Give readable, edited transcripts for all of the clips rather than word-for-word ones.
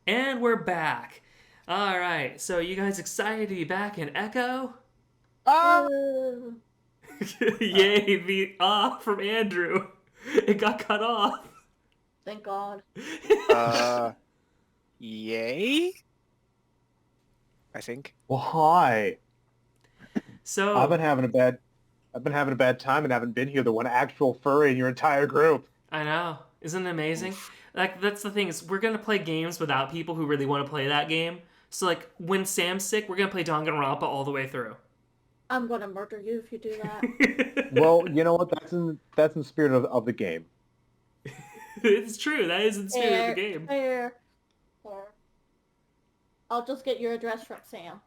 And we're back. All right, so you guys excited to be back in Echo? Ah! Yay, the from Andrew. It got cut off. Thank God. Uh, Yay? I think. Well, hi. I've So, been having a bad I've been having a bad time and haven't been here the one actual furry in your entire group. I know. Isn't it amazing? Oof. Like, that's the thing, is we're gonna play games without people who really want to play that game. So, like, when Sam's sick, we're gonna play Danganronpa all the way through. I'm gonna murder you if you do that. Well, you know what? That's in the spirit of the game. It's true. That is the spirit of the game. Fair. I'll just get your address from Sam.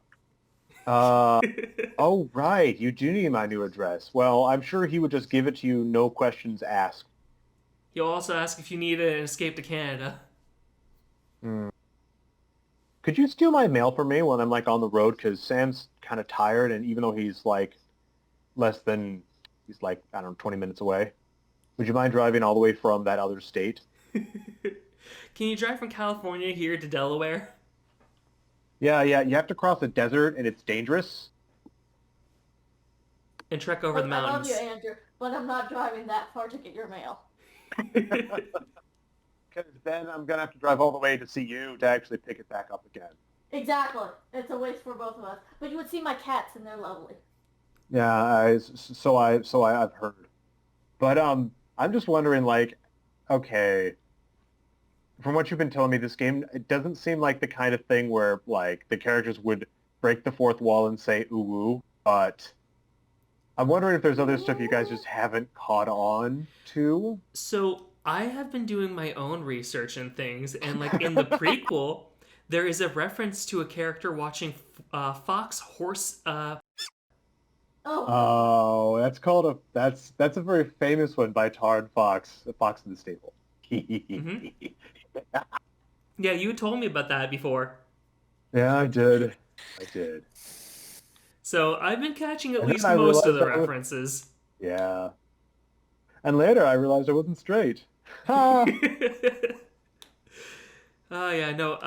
Oh right, you do need my new address. Well, I'm sure he would just give it to you, no questions asked. He'll also ask if you need an escape to Canada. Hmm. Could you steal my mail for me when I'm like on the road? Because Sam's kind of tired, and even though he's like he's like, I don't know, 20 minutes away. Would you mind driving all the way from that other state? Can you drive from California here to Delaware? Yeah, you have to cross a desert, and it's dangerous. And trek over the I love mountains. you, Andrew, but I'm not driving that far to get your mail. Because then I'm going to have to drive all the way to see you to actually pick it back up again. Exactly. It's a waste for both of us. But you would see my cats, and they're lovely. Yeah, I've heard. But I'm just wondering, like, okay, from what you've been telling me, this game, it doesn't seem like the kind of thing where like the characters would break the fourth wall and say ooh woo, but I'm wondering if there's other stuff you guys just haven't caught on to. So I have been doing my own research and things, and like in the prequel, there is a reference to a character watching Fox Horse. Oh. Oh, that's a very famous one by Tar and Fox, Fox in the Stable. Mhm. Yeah, you told me about that before. Yeah, I did. I did. So I've been catching at And then least I most of realized the I was, references. yeah. And later I realized I wasn't straight. Ha! Oh yeah, no.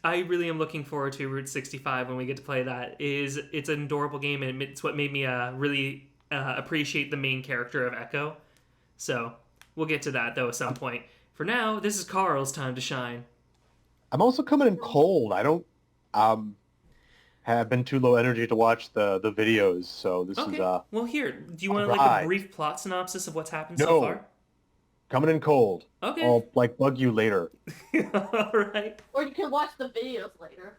I really am looking forward to Route 65 when we get to play that. It's an adorable game, and it's what made me really appreciate the main character of Echo. So we'll get to that though at some point. For now, this is Carl's time to shine. I'm also coming in cold. I don't have been too low energy to watch the videos, so this is Okay. Well, here, do you want like a alright. brief plot synopsis of what's happened so No. far? Coming in cold. Okay. I'll like bug you later. All right. Or you can watch the videos later.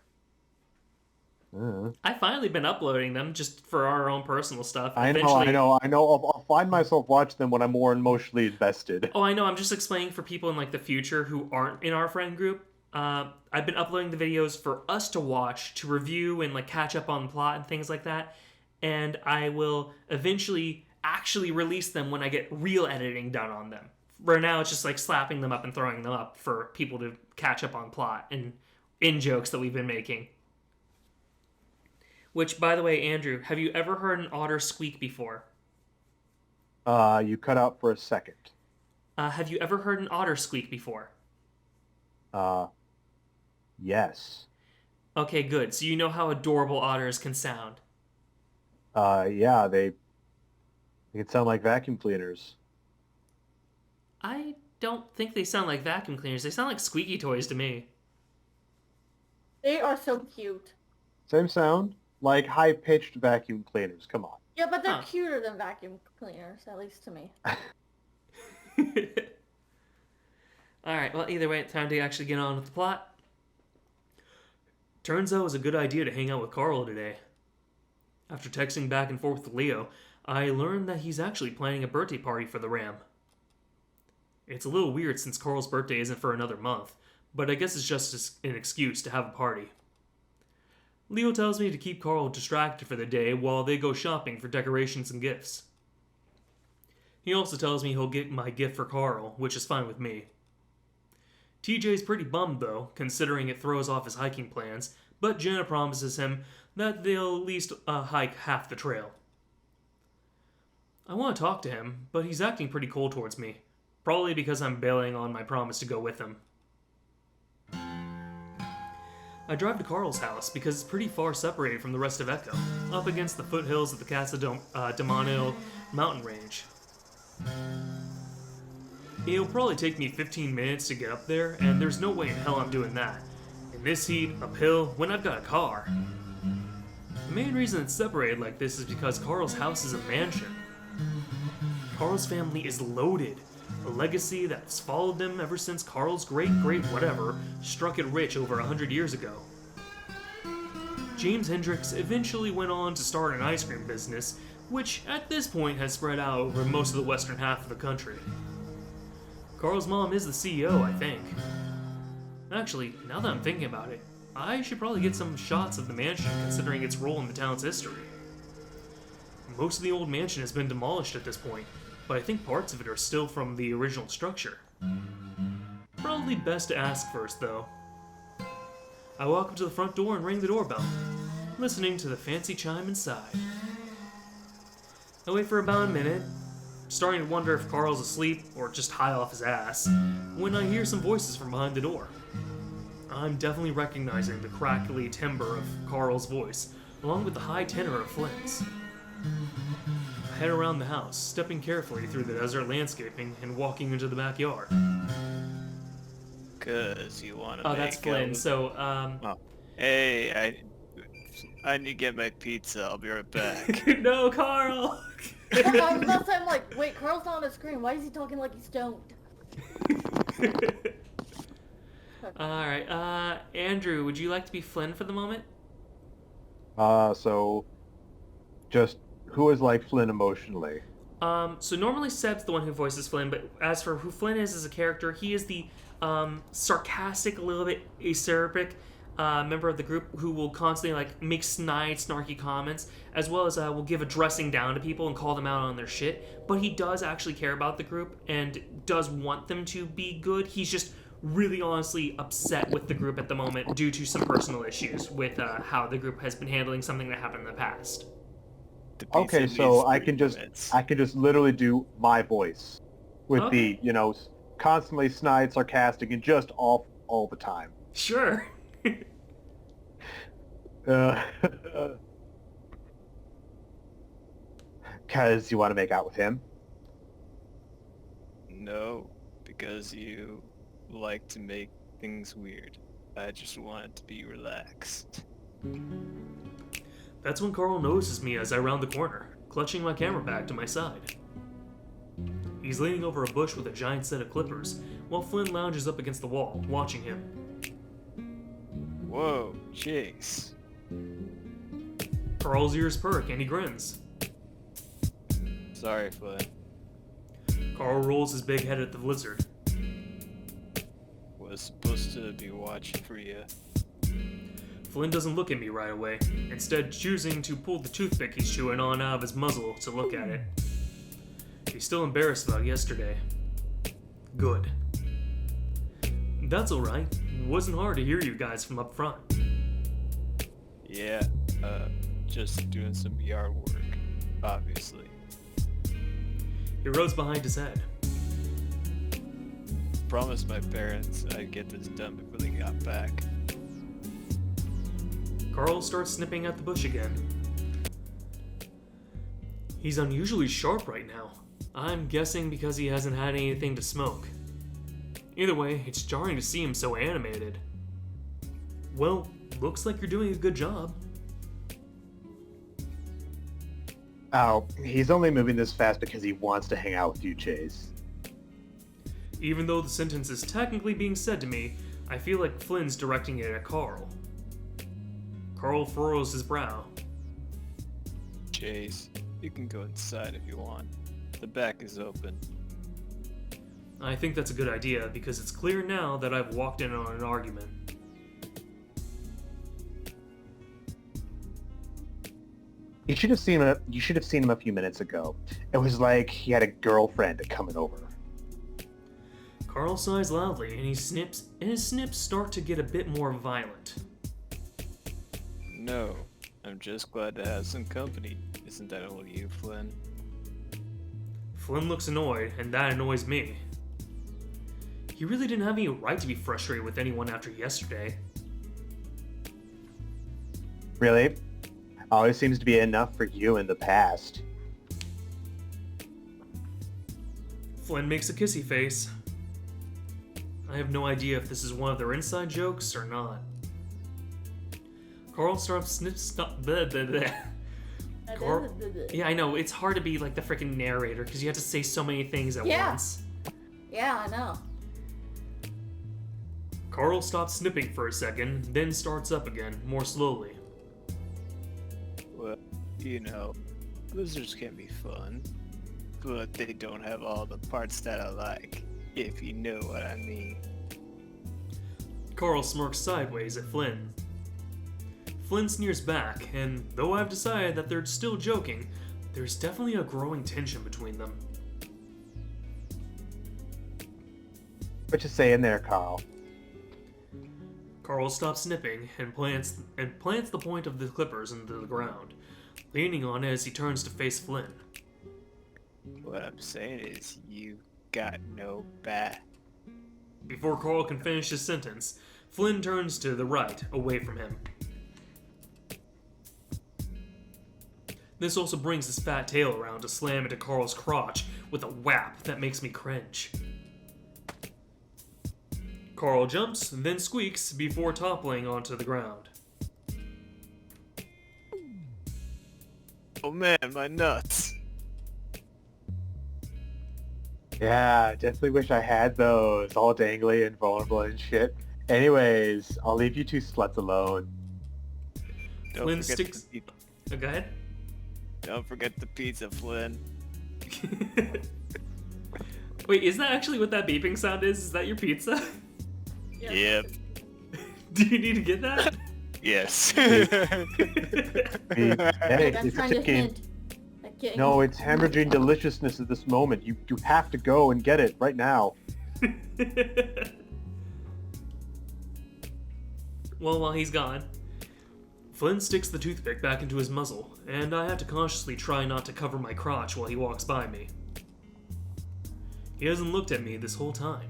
I've finally been uploading them just for our own personal stuff. I know. I'll find myself watching them when I'm more emotionally invested. Oh, I know. I'm just explaining for people in like the future who aren't in our friend group. I've been uploading the videos for us to watch, to review, and like catch up on the plot and things like that. And I will eventually actually release them when I get real editing done on them. For now, it's just like slapping them up and throwing them up for people to catch up on plot and in jokes that we've been making. Which, by the way, Andrew, have you ever heard an otter squeak before? You cut out for a second. Have you ever heard an otter squeak before? Yes. Okay, good. So you know how adorable otters can sound. Yeah, they can sound like vacuum cleaners. I don't think they sound like vacuum cleaners. They sound like squeaky toys to me. They are so cute. Same sound, like high-pitched vacuum cleaners. Come on. Yeah, but they're Huh. cuter than vacuum cleaners, at least to me. Alright, well, either way, time to actually get on with the plot. Turns out it was a good idea to hang out with Carl today. After texting back and forth with Leo, I learned that he's actually planning a birthday party for the Ram. It's a little weird since Carl's birthday isn't for another month, but I guess it's just an excuse to have a party. Leo tells me to keep Carl distracted for the day while they go shopping for decorations and gifts. He also tells me he'll get my gift for Carl, which is fine with me. TJ's pretty bummed though, considering it throws off his hiking plans, but Jenna promises him that they'll at least hike half the trail. I want to talk to him, but he's acting pretty cold towards me. Probably because I'm bailing on my promise to go with him. I drive to Carl's house because it's pretty far separated from the rest of Echo, up against the foothills of the Casa Demano mountain range. It'll probably take me 15 minutes to get up there, and there's no way in hell I'm doing that. In this heat, uphill, when I've got a car. The main reason it's separated like this is because Carl's house is a mansion. Carl's family is loaded, a legacy that's followed them ever since Carl's great-great-whatever struck it rich over 100 years ago. James Hendricks eventually went on to start an ice cream business, which at this point has spread out over most of the western half of the country. Carl's mom is the CEO, I think. Actually, now that I'm thinking about it, I should probably get some shots of the mansion considering its role in the town's history. Most of the old mansion has been demolished at this point, but I think parts of it are still from the original structure. Probably best to ask first, though. I walk up to the front door and ring the doorbell, listening to the fancy chime inside. I wait for about a minute, starting to wonder if Carl's asleep or just high off his ass, when I hear some voices from behind the door. I'm definitely recognizing the crackly timbre of Carl's voice, along with the high tenor of Flynn's. I head around the house, stepping carefully through the desert landscaping and walking into the backyard. Cause you want to. Oh, that's Flynn. So, Oh. Hey, I need to get my pizza. I'll be right back. No, Carl. I was about to say, I'm like, wait, Carl's not on the screen. Why is he talking like he's stoned? Alright, Andrew, would you like to be Flynn for the moment? So, just who is like Flynn emotionally? So normally Seb's the one who voices Flynn, but as for who Flynn is as a character, he is the, sarcastic, a little bit acerbic, member of the group who will constantly, like, make snide, snarky comments, as well as, will give a dressing down to people and call them out on their shit, but he does actually care about the group and does want them to be good. He's just really honestly upset with the group at the moment due to some personal issues with, how the group has been handling something that happened in the past. Okay, so I can just literally do my voice with the, constantly snide, sarcastic, and just all the time. Sure. Because you want to make out with him? No, because you like to make things weird. I just want it to be relaxed. That's when Carl notices me as I round the corner, clutching my camera bag to my side. He's leaning over a bush with a giant set of clippers, while Flynn lounges up against the wall, watching him. Whoa, Chase. Carl's ears perk and he grins. Sorry, Flynn. Carl rolls his big head at the lizard. Was supposed to be watching for you. Flynn doesn't look at me right away, instead choosing to pull the toothpick he's chewing on out of his muzzle to look at it. He's still embarrassed about yesterday. Good. That's alright. Wasn't hard to hear you guys from up front. Yeah, just doing some yard work, obviously. He rose behind his head. Promised my parents I'd get this done before they got back. Carl starts snipping at the bush again. He's unusually sharp right now. I'm guessing because he hasn't had anything to smoke. Either way, it's jarring to see him so animated. Well, looks like you're doing a good job. Oh, he's only moving this fast because he wants to hang out with you, Chase. Even though the sentence is technically being said to me, I feel like Flynn's directing it at Carl. Carl furrows his brow. Chase, you can go inside if you want. The back is open. I think that's a good idea because it's clear now that I've walked in on an argument. You should have seen him a few minutes ago. It was like he had a girlfriend coming over. Carl sighs loudly and his snips start to get a bit more violent. No, I'm just glad to have some company. Isn't that all you, Flynn? Flynn looks annoyed, and that annoys me. He really didn't have any right to be frustrated with anyone after yesterday. Really? Always seems to be enough for you in the past. Flynn makes a kissy face. I have no idea if this is one of their inside jokes or not. Carl starts blah, blah, blah. Yeah, I know. It's hard to be like the freaking narrator because you have to say so many things at once. Yeah, I know. Carl stops snipping for a second, then starts up again, more slowly. Well, you know, lizards can be fun, but they don't have all the parts that I like, if you know what I mean. Carl smirks sideways at Flynn. Flynn sneers back, and though I've decided that they're still joking, there's definitely a growing tension between them. What you saying there, Carl? Carl stops snipping and plants the point of the clippers into the ground, leaning on it as he turns to face Flynn. What I'm saying is, you got no bat. Before Carl can finish his sentence, Flynn turns to the right, away from him. This also brings his fat tail around to slam into Carl's crotch with a whap that makes me cringe. Carl jumps, then squeaks before toppling onto the ground. Oh man, my nuts. Yeah, definitely wish I had those, all dangly and vulnerable and shit. Anyways, I'll leave you two sluts alone. Don't Flynn forget sticks... the- Oh, go ahead. Don't forget the pizza, Flynn. Wait, is that actually what that beeping sound is? Is that your pizza? Yep. Do you need to get that? Yes. Hey, That's it's a kind tip of game. hint. Like getting... No, it's hemorrhaging deliciousness at this moment. You have to go and get it right now. Well, while he's gone, Flynn sticks the toothpick back into his muzzle, and I have to cautiously try not to cover my crotch while he walks by me. He hasn't looked at me this whole time.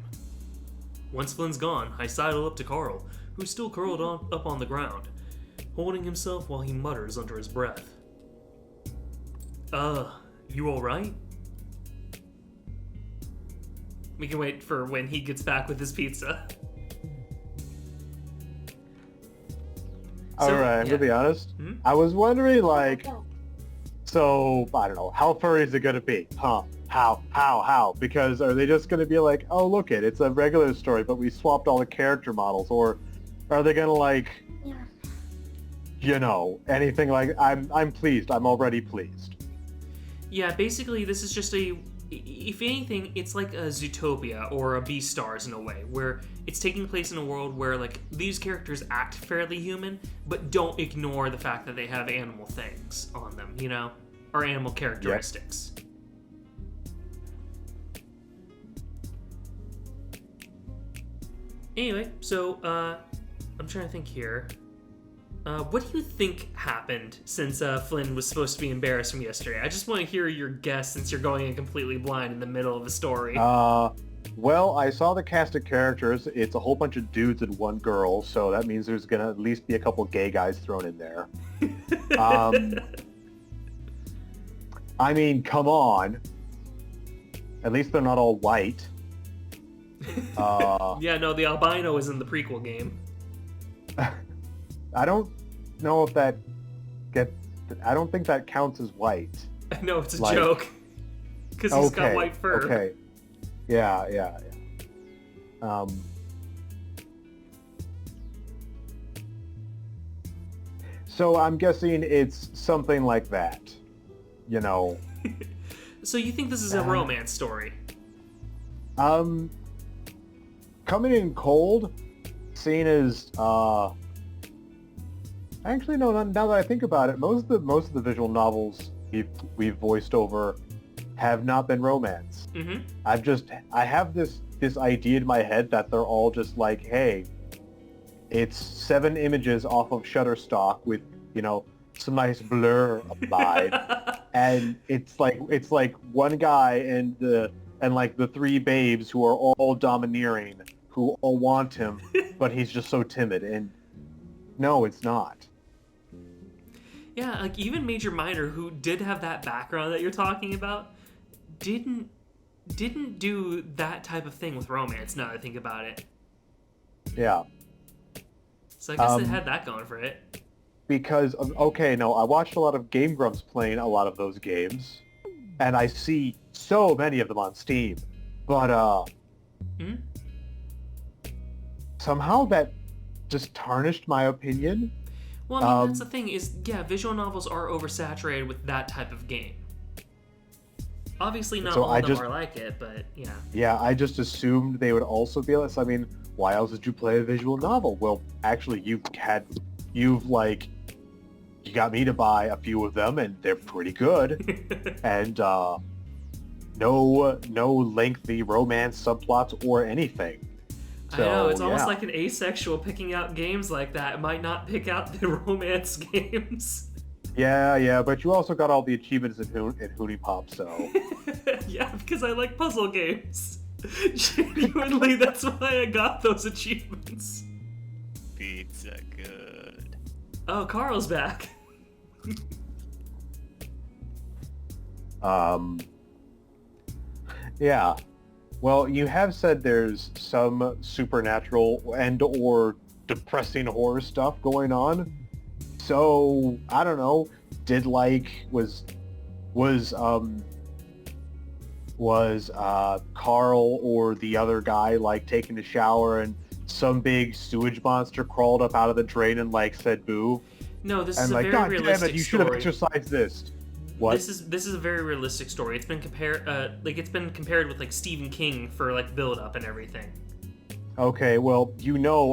Once Flynn's gone, I sidle up to Carl, who's still curled up on the ground, holding himself while he mutters under his breath. You alright? We can wait for when he gets back with his pizza. Alright, I'm yeah. gonna be honest. Hmm? I was wondering, like, so, I don't know, how furry is it gonna be? Huh? How? Because are they just gonna be like, oh, look it's a regular story, but we swapped all the character models? Or are they gonna, like, Yeah. you know, anything like, I'm pleased. I'm already pleased. Yeah, basically this is just if anything, it's like a Zootopia or a Beastars in a way, where it's taking place in a world where, like, these characters act fairly human, but don't ignore the fact that they have animal things on them, you know? Or animal characteristics. Anyway, so, I'm trying to think here. What do you think happened since Flynn was supposed to be embarrassed from yesterday? I just want to hear your guess since you're going in completely blind in the middle of a story. Well, I saw the cast of characters. It's a whole bunch of dudes and one girl, so that means there's gonna at least be a couple gay guys thrown in there. I mean, come on. At least they're not all white. Yeah, no, the albino is in the prequel game. I don't know if that I don't think that counts as white. I know, it's a Like- joke. Because he's got white fur. Okay. Yeah. So I'm guessing it's something like that. You know. So you think this is a romance story? Coming in cold, seeing as actually no. Now that I think about it, most of the visual novels we've voiced over have not been romance. Mm-hmm. I have this idea in my head that they're all just like, hey, it's 7 images off of Shutterstock with, you know, some nice blur applied, and it's like one guy and like the 3 babes who are all domineering, who all want him, but he's just so timid. And no, it's not. Yeah, like even Major Minor, who did have that background that you're talking about, didn't do that type of thing with romance. Now that I think about it, Yeah. so I guess it had that going for it. Because okay, no, I watched a lot of Game Grumps playing a lot of those games, and I see so many of them on Steam, but Hmm? somehow that just tarnished my opinion. Well, I mean, that's the thing is, yeah, visual novels are oversaturated with that type of game. Obviously, not So all I of them just- are like it, but yeah. Yeah, I just assumed they would also be less. I mean, why else did you play a visual novel? Well, actually, you got me to buy a few of them, and they're pretty good. And no lengthy romance subplots or anything. I know, it's So, almost yeah. like an asexual picking out games like that. It might not pick out the romance games. Yeah, but you also got all the achievements in Hoonie Pop, so... Yeah, because I like puzzle games. Genuinely, that's why I got those achievements. Pizza good. Oh, Carl's back. Yeah. Well, you have said there's some supernatural and or depressing horror stuff going on. So, I don't know, did Carl or the other guy like taking a shower and some big sewage monster crawled up out of the drain and like said boo? No, this And is a like, very God damn realistic it, you should have story. exercised this. What? This is a very realistic story. It's been compared with like Stephen King for like build up and everything. Okay, well,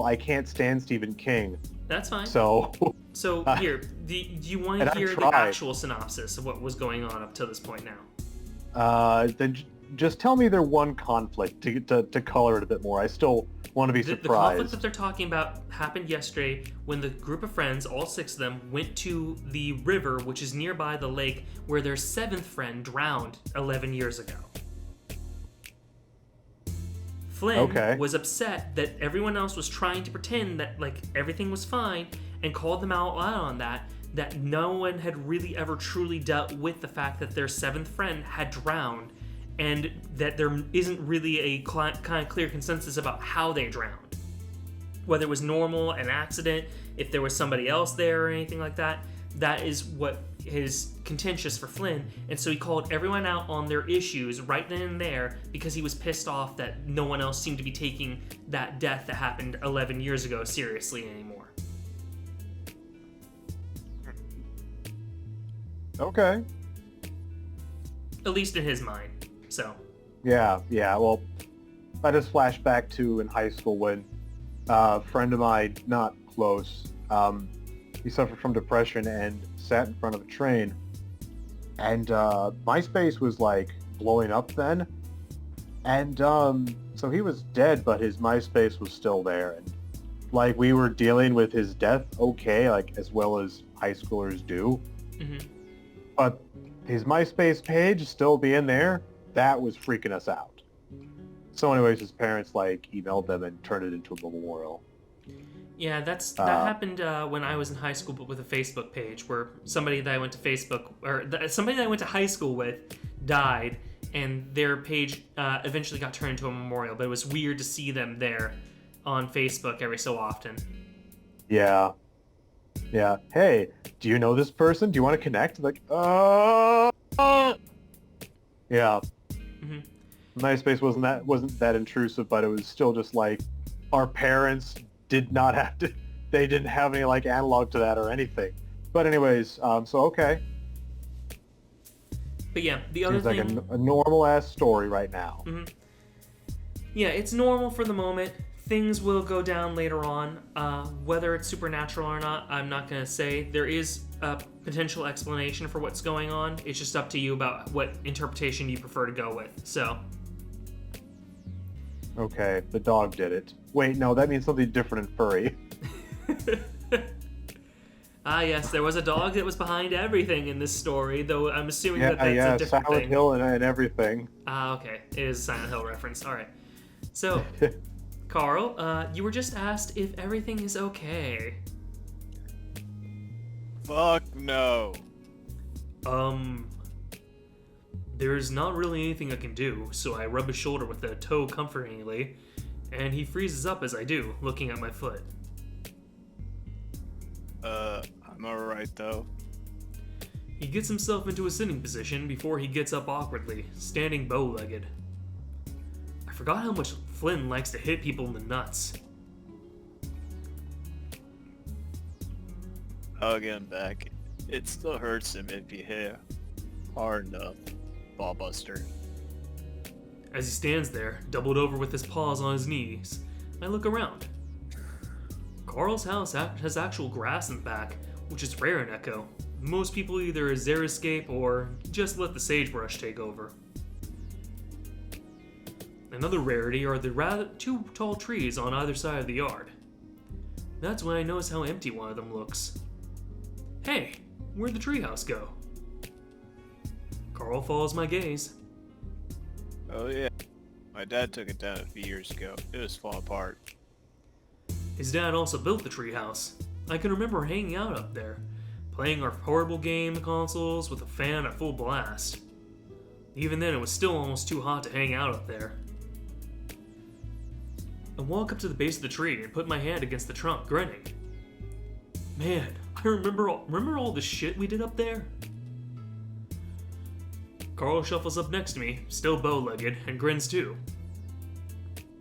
I can't stand Stephen King, That's fine. so... So here, do you want and to I've hear the tried. actual synopsis of what was going on up to this point now? Then just tell me their one conflict to color it a bit more. I still want to be The conflict surprised. that they're talking about happened yesterday when the group of friends, all 6 of them, went to the river, which is nearby the lake, where their 7th friend drowned 11 years ago. Flynn was upset that everyone else was trying to pretend that like everything was fine and called them out on that no one had really ever truly dealt with the fact that their 7th friend had drowned, and that there isn't really a kind of clear consensus about how they drowned. Whether it was normal, an accident, if there was somebody else there or anything like that. That is what is contentious for Flynn, and so he called everyone out on their issues right then and there because he was pissed off that no one else seemed to be taking that death that happened 11 years ago seriously anymore. Okay. At least in his mind. So, Yeah. Well, I just flashed back to in high school when a friend of mine, not close, he suffered from depression and sat in front of a train. And MySpace was like blowing up then. And so he was dead, but his MySpace was still there. And like we were dealing with his death okay, like as well as high schoolers do. mhm. But his MySpace page still being there, that was freaking us out. So anyways, his parents like emailed them and turned it into a memorial. Yeah, that happened when I was in high school, but with a Facebook page where somebody that I went to high school with died, and their page eventually got turned into a memorial. But it was weird to see them there on Facebook every so often. Yeah. Hey, do you know this person? Do you want to connect? Like, yeah. Mhm. MySpace wasn't that intrusive, but it was still just like our parents did not have to. They didn't have any like analog to that or anything. But anyways, so okay. But yeah, the other Seems like thing... a normal ass story right now. Mhm. Yeah, it's normal for the moment. Things will go down later on. Whether it's supernatural or not, I'm not going to say. There is a potential explanation for what's going on. It's just up to you about what interpretation you prefer to go with. So, Okay, the dog did it. Wait, no, that means something different and furry. yes, there was a dog that was behind everything in this story, though I'm assuming that's a different Silent thing. Hill and everything. Okay. It is a Silent Hill reference. All right. So, Carl, you were just asked if everything is okay. Fuck no. There's not really anything I can do, so I rub his shoulder with a toe comfortingly, and he freezes up as I do, looking at my foot. I'm alright though. He gets himself into a sitting position before he gets up awkwardly, standing bow-legged. I forgot how much Flynn likes to hit people in the nuts. I'll get him back. It still hurts him if you hit hard enough, ballbuster. As he stands there, doubled over with his paws on his knees, I look around. Carl's house has actual grass in the back, which is rare in Echo. Most people either xeriscape or just let the sagebrush take over. Another rarity are the rather two tall trees on either side of the yard. That's when I notice how empty one of them looks. Hey, where'd the treehouse go? Carl follows my gaze. Oh yeah. My dad took it down a few years ago. It was falling apart. His dad also built the treehouse. I can remember hanging out up there, playing our portable game consoles with a fan at full blast. Even then, it was still almost too hot to hang out up there. I walk up to the base of the tree and put my hand against the trunk, grinning. Man, I remember all the shit we did up there? Carl shuffles up next to me, still bow-legged, and grins too.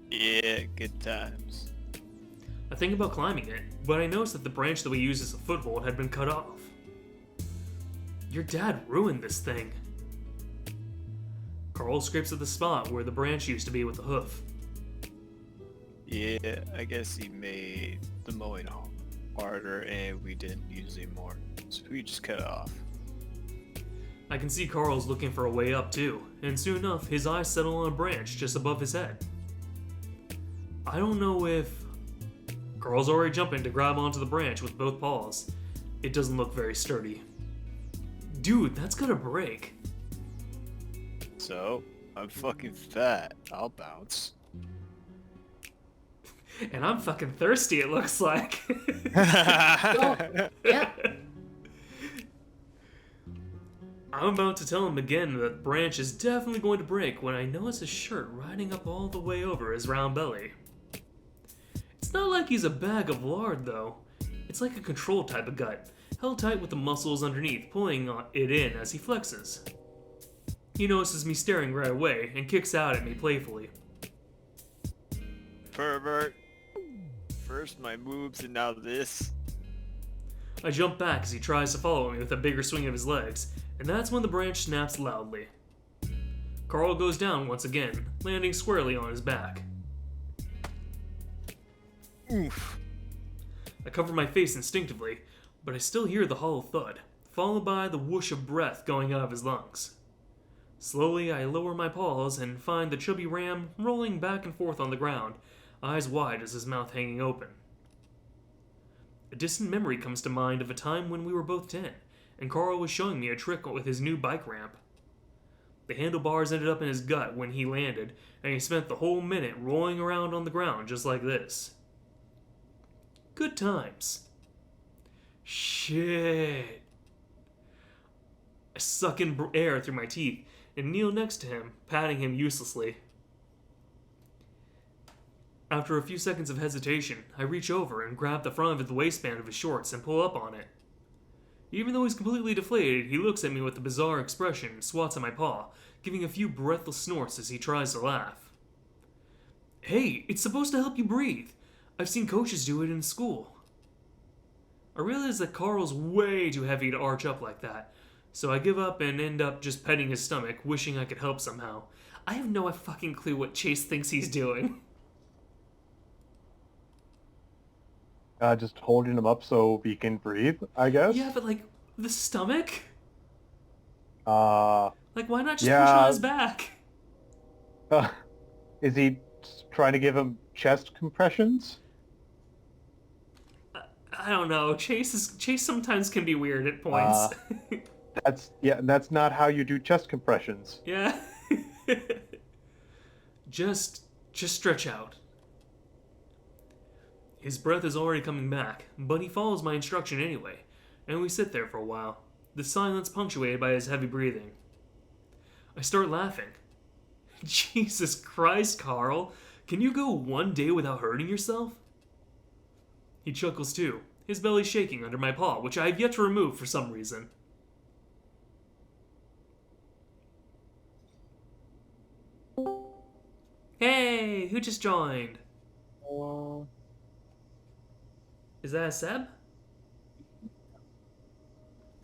Yeah, good times. I think about climbing it, but I notice that the branch that we use as a foothold had been cut off. Your dad ruined this thing. Carl scrapes at the spot where the branch used to be with the hoof. Yeah, I guess he made the mowing harder and we didn't use it anymore. So we just cut it off. I can see Carl's looking for a way up too, and soon enough his eyes settle on a branch just above his head. I don't know if... Carl's already jumping to grab onto the branch with both paws. It doesn't look very sturdy. Dude, that's gonna break. So, I'm fucking fat. I'll bounce. And I'm fucking thirsty, it looks like. Yep. I'm about to tell him again that the branch is definitely going to break when I notice his shirt riding up all the way over his round belly. It's not like he's a bag of lard, though. It's like a controlled type of gut, held tight with the muscles underneath pulling it in as he flexes. He notices me staring right away and kicks out at me playfully. Pervert. First my moves and now this. I jump back as he tries to follow me with a bigger swing of his legs, and that's when the branch snaps loudly. Carl goes down once again, landing squarely on his back. Oof. I cover my face instinctively, but I still hear the hollow thud, followed by the whoosh of breath going out of his lungs. Slowly, I lower my paws and find the chubby ram rolling back and forth on the ground, eyes wide as his mouth hanging open. A distant memory comes to mind of a time when we were both 10, and Carl was showing me a trick with his new bike ramp. The handlebars ended up in his gut when he landed, and he spent the whole minute rolling around on the ground just like this. Good times. Shit. I suck in air through my teeth and kneel next to him, patting him uselessly. After a few seconds of hesitation, I reach over and grab the front of the waistband of his shorts and pull up on it. Even though he's completely deflated, he looks at me with a bizarre expression and swats at my paw, giving a few breathless snorts as he tries to laugh. Hey, it's supposed to help you breathe. I've seen coaches do it in school. I realize that Carl's way too heavy to arch up like that, so I give up and end up just petting his stomach, wishing I could help somehow. I have no fucking clue what Chase thinks he's doing. Just holding him up so he can breathe, I guess. Yeah, but like, the stomach? Uh, Like, why not just yeah. push on his back? Is he trying to give him chest compressions? I don't know. Chase sometimes can be weird at points. That's not how you do chest compressions. Yeah. Just stretch out. His breath is already coming back, but he follows my instruction anyway, and we sit there for a while, the silence punctuated by his heavy breathing. I start laughing. Jesus Christ, Carl. Can you go one day without hurting yourself? He chuckles too, his belly shaking under my paw, which I have yet to remove for some reason. Hey, who just joined? Is that a Seb?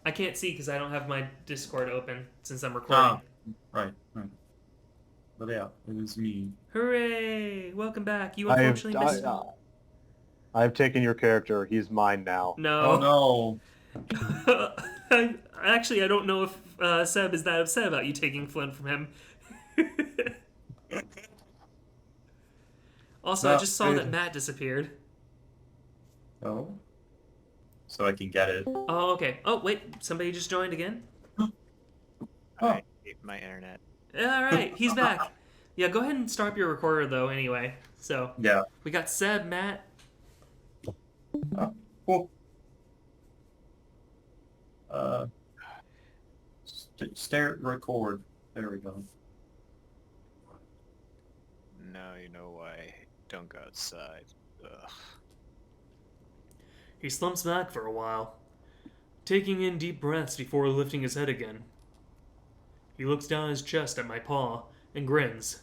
I can't see because I don't have my Discord open since I'm recording. Right. But yeah, it was me. Hooray! Welcome back. You unfortunately missed... I've taken your character. He's mine now. No. Oh no. Actually, I don't know if Seb is that upset about you taking Flynn from him. Also, I just saw that Matt disappeared. Oh. So I can get it. Oh, okay. Oh, wait. Somebody just joined again? I hate my internet. Alright, he's back. Yeah, go ahead and start up your recorder, though, anyway. So, Yeah. we got Seb, Matt. Cool. Start record. There we go. Now you know why I don't go outside. Ugh. He slumps back for a while, taking in deep breaths before lifting his head again. He looks down his chest at my paw and grins.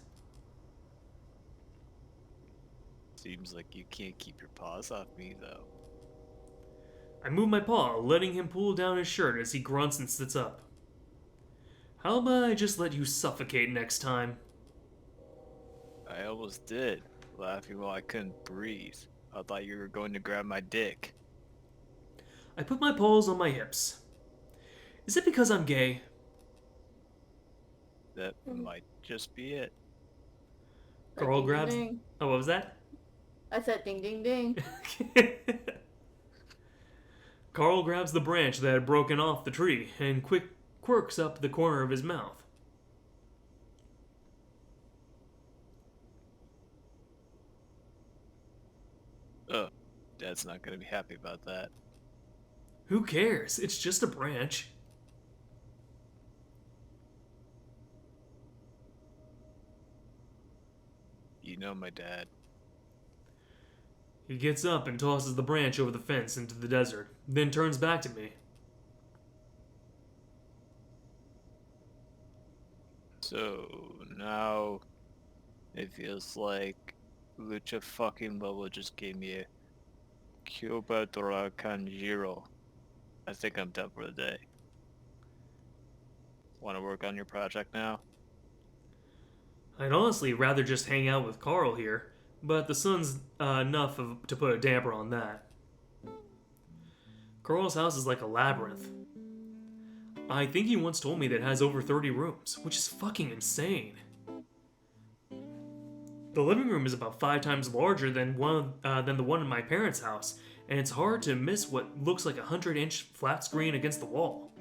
Seems like you can't keep your paws off me, though. I move my paw, letting him pull down his shirt as he grunts and sits up. How about I just let you suffocate next time? I almost did, laughing while I couldn't breathe. I thought you were going to grab my dick. I put my paws on my hips. Is it because I'm gay? That might just be it. Carl Ding, grabs... ding, ding. Oh, what was that? I said ding ding ding. Carl grabs the branch that had broken off the tree and quirks up the corner of his mouth. Oh, Dad's not gonna be happy about that. Who cares? It's just a branch. You know my dad. He gets up and tosses the branch over the fence into the desert, then turns back to me. So, now it feels like Lucha fucking Bubble just gave me a Kyoba Dora Kanjiro. I think I'm done for the day. Want to work on your project now? I'd honestly rather just hang out with Carl here, but the sun's enough to put a damper on that. Carl's house is like a labyrinth. I think he once told me that it has over 30 rooms, which is fucking insane. The living room is about 5 times larger than the one in my parents' house, and it's hard to miss what looks like a 100-inch flat screen against the wall.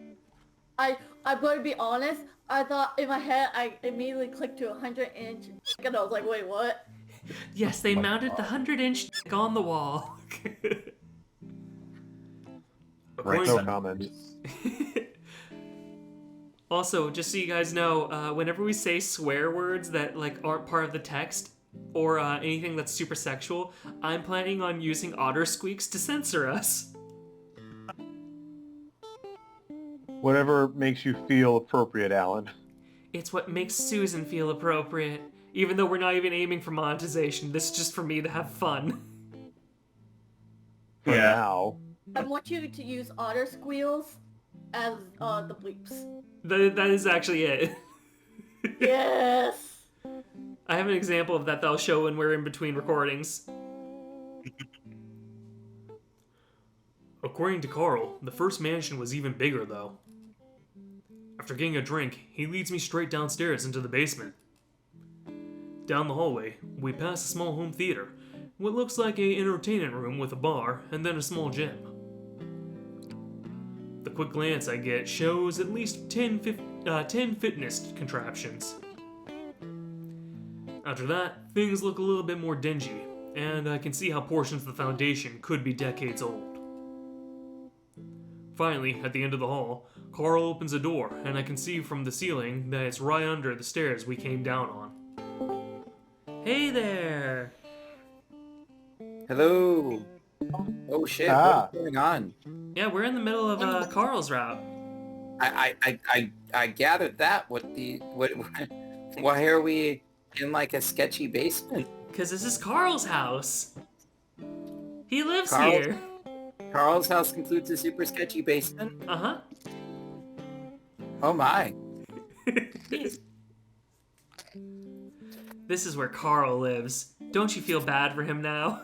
I'm going to be honest. I thought in my head I immediately clicked to 100-inch, and I was like, wait, what? Yes, they mounted the 100-inch on the wall. Right. No comment. Also, just so you guys know, whenever we say swear words that like aren't part of the text or anything that's super sexual, I'm planning on using otter squeaks to censor us. Whatever makes you feel appropriate, Alan. It's what makes Susan feel appropriate, even though we're not even aiming for monetization. This is just for me to have fun. For Yeah. now. I want you to use otter squeals as the bleeps. That is actually it. Yes. I have an example of that I'll show when we're in between recordings. According to Carl, the first mansion was even bigger though. After getting a drink, he leads me straight downstairs into the basement. Down the hallway, we pass a small home theater, what looks like an entertainment room with a bar, and then a small gym. The quick glance I get shows at least 10 fitness contraptions. After that, things look a little bit more dingy, and I can see how portions of the foundation could be decades old. Finally, at the end of the hall, Carl opens a door, and I can see from the ceiling that it's right under the stairs we came down on. Hey there! Hello. Oh shit, Ah. what's going on? Yeah, we're in the middle of Carl's route. I gathered that. What why are we in like a sketchy basement? Because this is Carl's house. He lives Carl's- here. Carl's house includes a super sketchy basement? Uh-huh. Oh my. This is where Carl lives. Don't you feel bad for him now?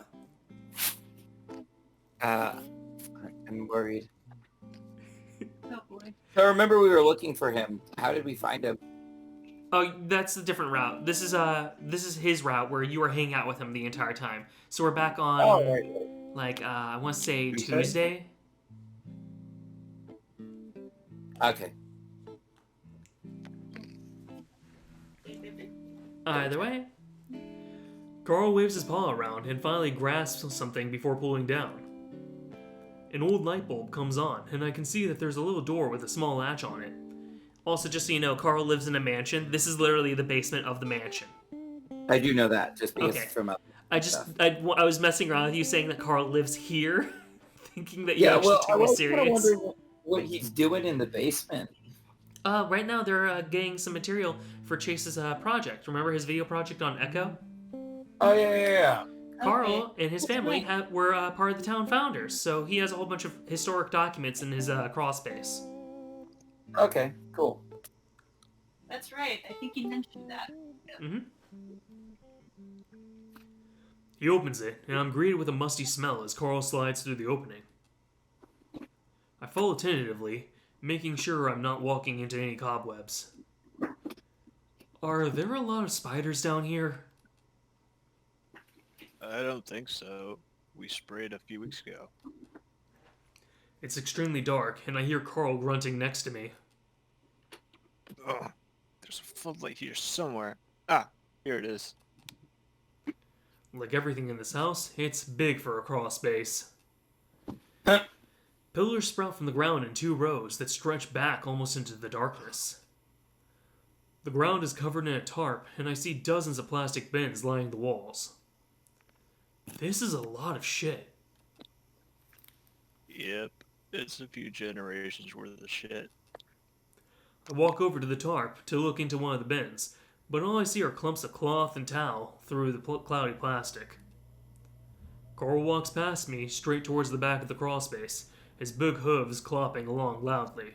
I'm worried. Oh boy. So I remember we were looking for him. How did we find him? Oh, that's a different route. This is his route where you were hanging out with him the entire time. So we're back on, Oh, right. like, I want to say Tuesday? Tuesday. Okay. Either way. Carl waves his paw around and finally grasps something before pulling down. An old light bulb comes on, and I can see that there's a little door with a small latch on it. Also, just so you know, Carl lives in a mansion. This is literally the basement of the mansion. I do know that just because Okay. it's from a I was messing around with you saying that Carl lives here, thinking that you Yeah, actually well, I took me was kind of serious. wondering what he's doing in the basement. Right now they're getting some material for Chase's project. Remember his video project on Echo? Oh yeah. Carl and his That's family right. were part of the town founders, so he has a whole bunch of historic documents in his crawl space. Okay, cool. That's right. I think you mentioned that. Mm-hmm. He opens it, and I'm greeted with a musty smell as Carl slides through the opening. I follow tentatively, making sure I'm not walking into any cobwebs. Are there a lot of spiders down here? I don't think so. We sprayed a few weeks ago. It's extremely dark, and I hear Carl grunting next to me. Oh, there's a floodlight here somewhere. Ah, here it is. Like everything in this house, it's big for a crawl space. Pillars sprout from the ground in 2 rows that stretch back almost into the darkness. The ground is covered in a tarp, and I see dozens of plastic bins lining the walls. This is a lot of shit. Yep, it's a few generations worth of shit. I walk over to the tarp to look into one of the bins, but all I see are clumps of cloth and towel through the cloudy plastic. Carl walks past me straight towards the back of the crawl space, his big hooves clopping along loudly.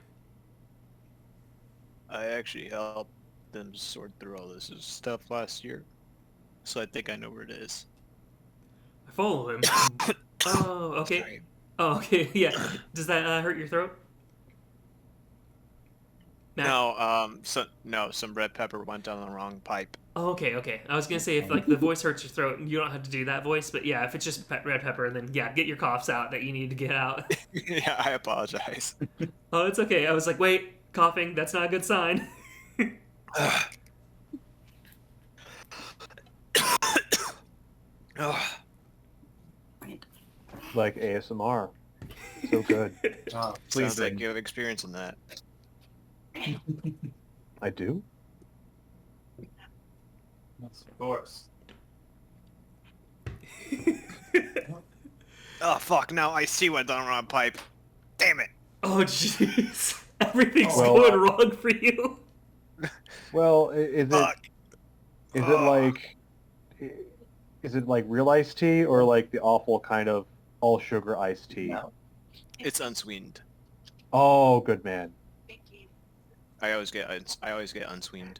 I actually helped them sort through all this stuff last year, so I think I know where it is. I follow him. Oh, okay. Sorry. Oh, okay, yeah. Does that hurt your throat? Matt? No, some red pepper went down the wrong pipe. Oh, okay. I was gonna say if like the voice hurts your throat, you don't have to do that voice, but yeah, if it's just red pepper, then yeah, get your coughs out that you need to get out. Yeah, I apologize. Oh, it's okay. I was like, wait, coughing, that's not a good sign. Ugh. Like ASMR. So good. Oh, Sounds pleasing. like you have experience in that. I do? Yes, of course. Oh fuck! Now I see what's on the wrong pipe. Damn it! Oh, jeez. Everything's Well, going wrong for you. Well, is it Fuck! is it like real iced tea or like the awful kind of all sugar iced tea? No. It's unsweetened. Oh, good man. I always get unsweetened.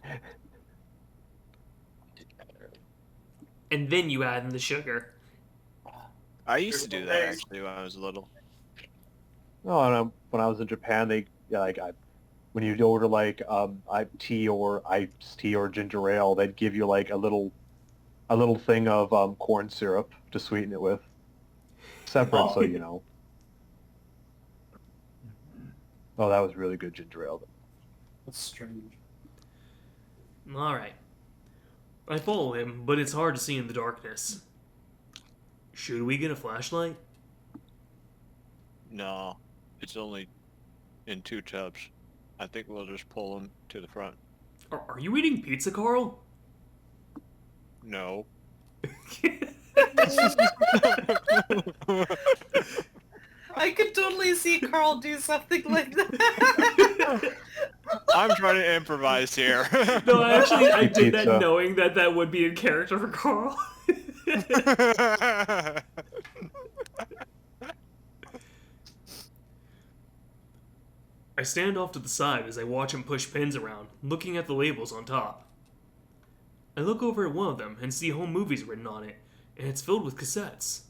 And then you add in the sugar. I used to do that actually when I was little. No, and when I was in Japan, when you'd order like tea or iced tea or ginger ale, they'd give you like a little thing of corn syrup to sweeten it with, separate, so you know. Oh, that was really good ginger ale. That's strange. Alright. I follow him, but it's hard to see in the darkness. Should we get a flashlight? No, it's only in 2 tubs. I think we'll just pull them to the front. Are you eating pizza, Carl? No. I could totally see Carl do something like that. I'm trying to improvise here. No, I did that Pizza. knowing that that would be in character for Carl. I stand off to the side as I watch him push pins around, looking at the labels on top. I look over at one of them and see home movies written on it, and it's filled with cassettes.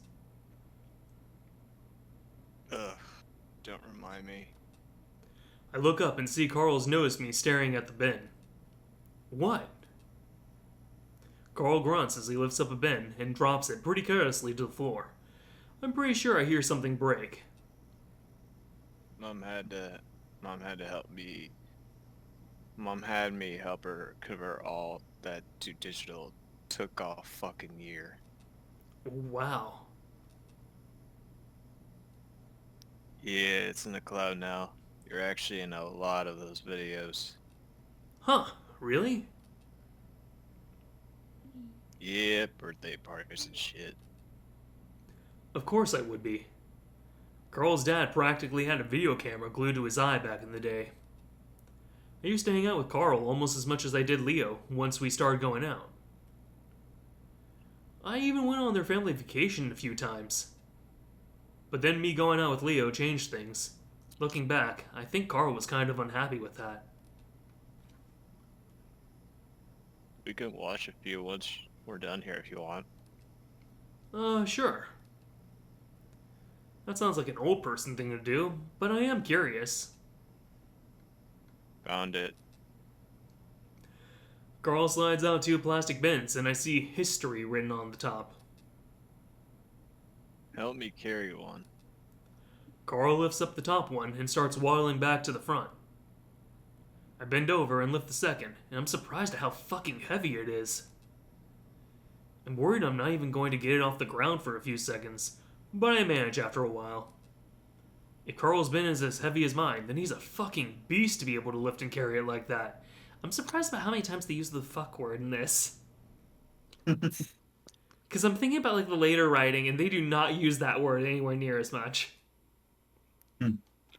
Ugh, don't remind me. I look up and see Carl's noticed me staring at the bin. What? Carl grunts as he lifts up a bin and drops it pretty carelessly to the floor. I'm pretty sure I hear something break. Mom had to help me. Mom had me help her convert all that to digital. Took a fucking year. Wow. Yeah, it's in the cloud now. You're actually in a lot of those videos. Huh, really? Yeah, birthday parties and shit. Of course I would be. Carl's dad practically had a video camera glued to his eye back in the day. I used to hang out with Carl almost as much as I did Leo once we started going out. I even went on their family vacation a few times. But then me going out with Leo changed things. Looking back, I think Carl was kind of unhappy with that. We can watch a few once we're done here if you want. Sure. That sounds like an old person thing to do, but I am curious. Found it. Carl slides out 2 plastic bins, and I see history written on the top. Help me carry one. Carl lifts up the top one and starts waddling back to the front. I bend over and lift the second, and I'm surprised at how fucking heavy it is. I'm worried I'm not even going to get it off the ground for a few seconds, but I manage after a while. If Carl's bin is as heavy as mine, then he's a fucking beast to be able to lift and carry it like that. I'm surprised about how many times they use the fuck word in this. Because I'm thinking about like the later writing, and they do not use that word anywhere near as much.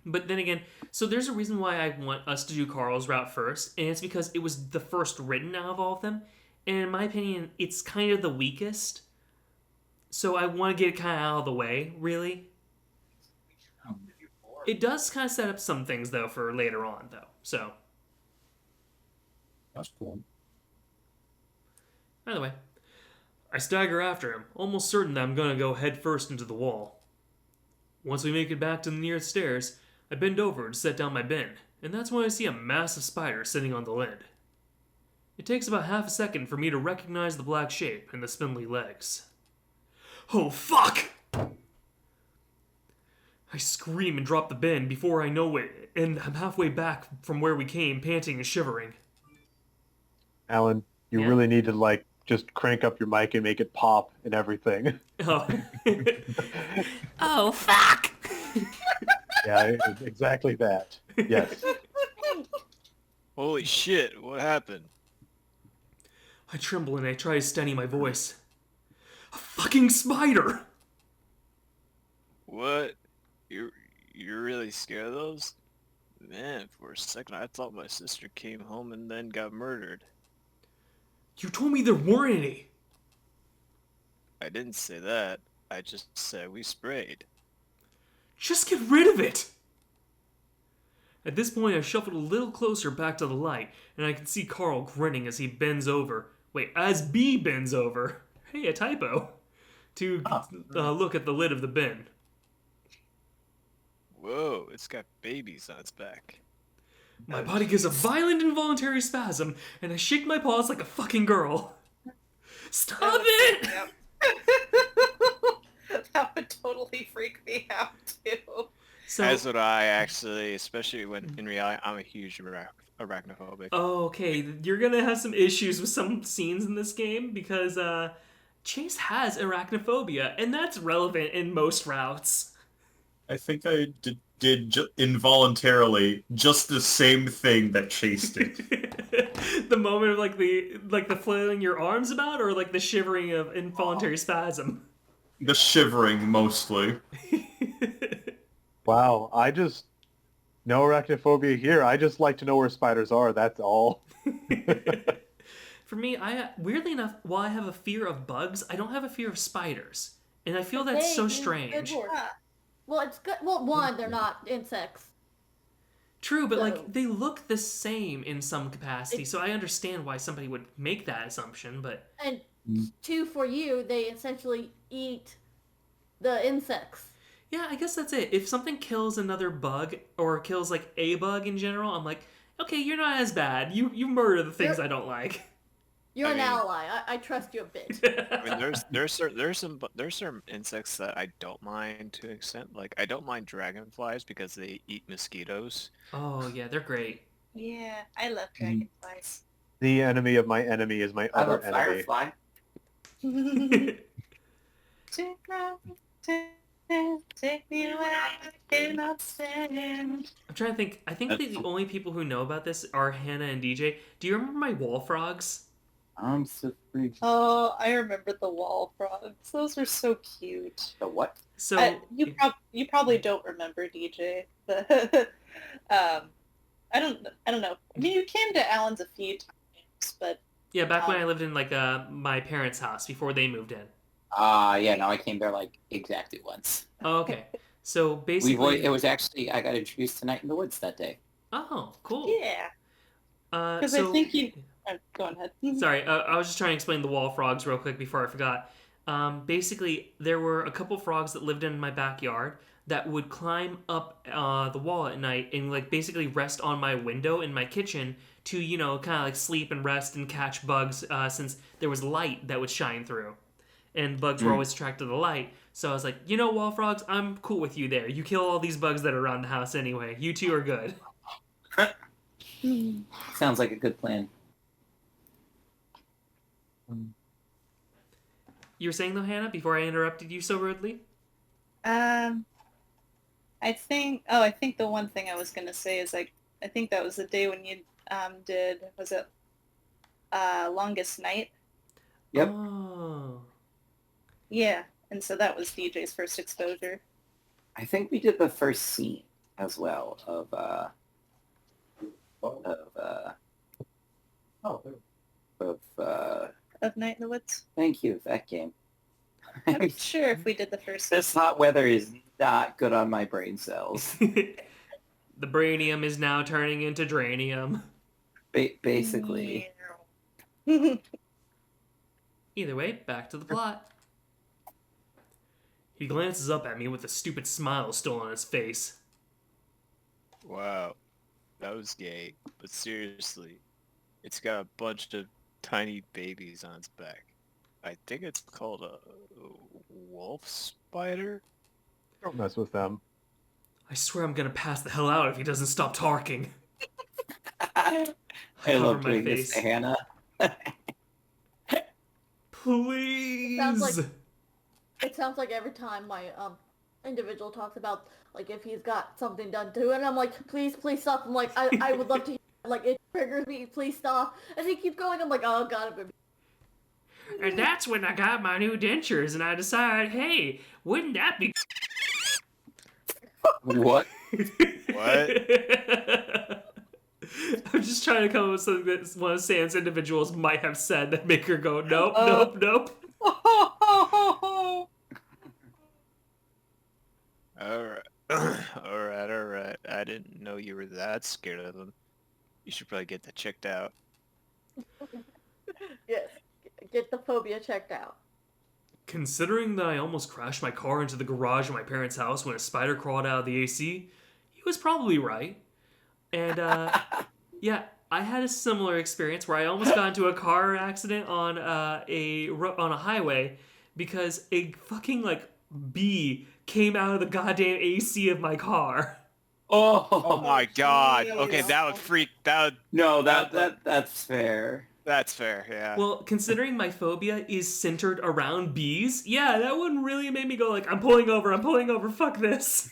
But then again, so there's a reason why I want us to do Carl's route first, and it's because it was the first written out of all of them, and in my opinion, it's kind of the weakest. So I want to get it kind of out of the way, really. It does kind of set up some things, though, for later on, though, so. That's cool. By the way, I stagger after him, almost certain that I'm going to go head first into the wall. Once we make it back to the nearest stairs, I bend over to set down my bin, and that's when I see a massive spider sitting on the lid. It takes about half a second for me to recognize the black shape and the spindly legs. Oh fuck! I scream and drop the bin before I know it, and I'm halfway back from where we came, panting and shivering. Alan, you Yeah? really need to like just crank up your mic and make it pop and everything. Oh, oh fuck! Yeah, exactly that. Yes. Holy shit, what happened? I tremble and I try to steady my voice. A fucking spider! What? You're really scared of those? Man, for a second I thought my sister came home and then got murdered. You told me there weren't any! I didn't say that. I just said we sprayed. Just get rid of it! At this point, I shuffled a little closer back to the light, and I can see Carl grinning as he bends over. Wait, as B bends over. Hey, a typo. To look at the lid of the bin. Whoa, it's got babies on its back. My body gives a violent involuntary spasm, and I shake my paws like a fucking girl. Stop it! Yep. That would totally freak me out too. So, That's what I actually, especially when in reality I'm a huge arachnophobic. okay, you're gonna have some issues with some scenes in this game because Chase has arachnophobia, and that's relevant in most routes. I think I did did involuntarily just the same thing that chased it. The moment of like the flailing your arms about, or like the shivering of involuntary spasm. The shivering, mostly. Wow, no arachnophobia here. I just like to know where spiders are, that's all. For me, weirdly enough, while I have a fear of bugs, I don't have a fear of spiders. And I feel that's They so do strange. good work. Well, it's good. Well, one, they're not insects. True, but So- like they look the same in some capacity, so I understand why somebody would make that assumption, but And two, for you, they essentially eat the insects. yeah, I guess that's it. If something kills another bug or kills like a bug in general, I'm like, okay, you're not as bad. You murder the things I don't like. You're I an mean- ally. I trust you a bit. I mean, there's some insects that I don't mind to an extent. Like I don't mind dragonflies because they eat mosquitoes. Oh yeah, they're great. Yeah, I love dragonflies. The enemy of my enemy is my I other love enemy. Firefly. Take me where I cannot stand. I'm trying to think. I think the only people who know about this are Hannah and DJ. Do you remember my wall frogs? I'm so free. Oh, I remember the wall frogs. Those were so cute. The what? So You probably don't remember DJ, but I don't know. I mean, you came to Alan's a few times, but yeah, back when I lived in like my parents' house before they moved in. Yeah, no, I came there like exactly once. Oh, okay. So basically, It was actually, I got introduced to Night in the Woods that day. oh, cool. yeah. Because Because I think you. Go on ahead. Sorry, I was just trying to explain the wall frogs real quick before I forgot. Basically, there were a couple frogs that lived in my backyard that would climb up the wall at night and like basically rest on my window in my kitchen to, you know, kind of like sleep and rest and catch bugs since there was light that would shine through. And bugs were always attracted to the light. So I was like, you know, wall frogs, I'm cool with you there. You kill all these bugs that are around the house anyway. You two are good. Sounds like a good plan. You were saying though, Hannah, before I interrupted you so rudely? I think the one thing I was gonna say is like I think that was the day when you did, was it Longest Night? Yep. Oh. Yeah, and so that was DJ's first exposure. I think we did the first scene as well of Of Night in the Woods. thank you, that game. I'm sure if we did the first. This hot weather is not good on my brain cells. The brainium is now turning into dranium. Basically. Either way, back to the plot. He glances up at me with a stupid smile still on his face. Wow, that was gay. But seriously, it's got a bunch of tiny babies on its back. I think it's called a wolf spider. Don't mess with them. I swear I'm gonna pass the hell out if he doesn't stop talking. I cover love my doing face. this to Hannah. Please. It sounds like every time my individual talks about like if he's got something done to it, and I'm like, please stop. I'm like, I would love to hear, like it triggers me, please stop. And he keeps going, I'm like, oh god, I'm gonna be And that's when I got my new dentures and I decided, hey, wouldn't that be What? What? I'm just trying to come up with something that one of Sam's individuals might have said that make her go, nope. Alright. Alright. I didn't know you were that scared of them. You should probably get that checked out. yes. Get the phobia checked out. Considering that I almost crashed my car into the garage of my parents' house when a spider crawled out of the AC, he was probably right. And, yeah, I had a similar experience where I almost got into a car accident on a highway because a fucking, like, bee came out of the goddamn AC of my car. Oh my god. Okay, that would freak. No, that's fair. That's fair, yeah. Well, considering my phobia is centered around bees, yeah, that wouldn't really make me go like, I'm pulling over, fuck this.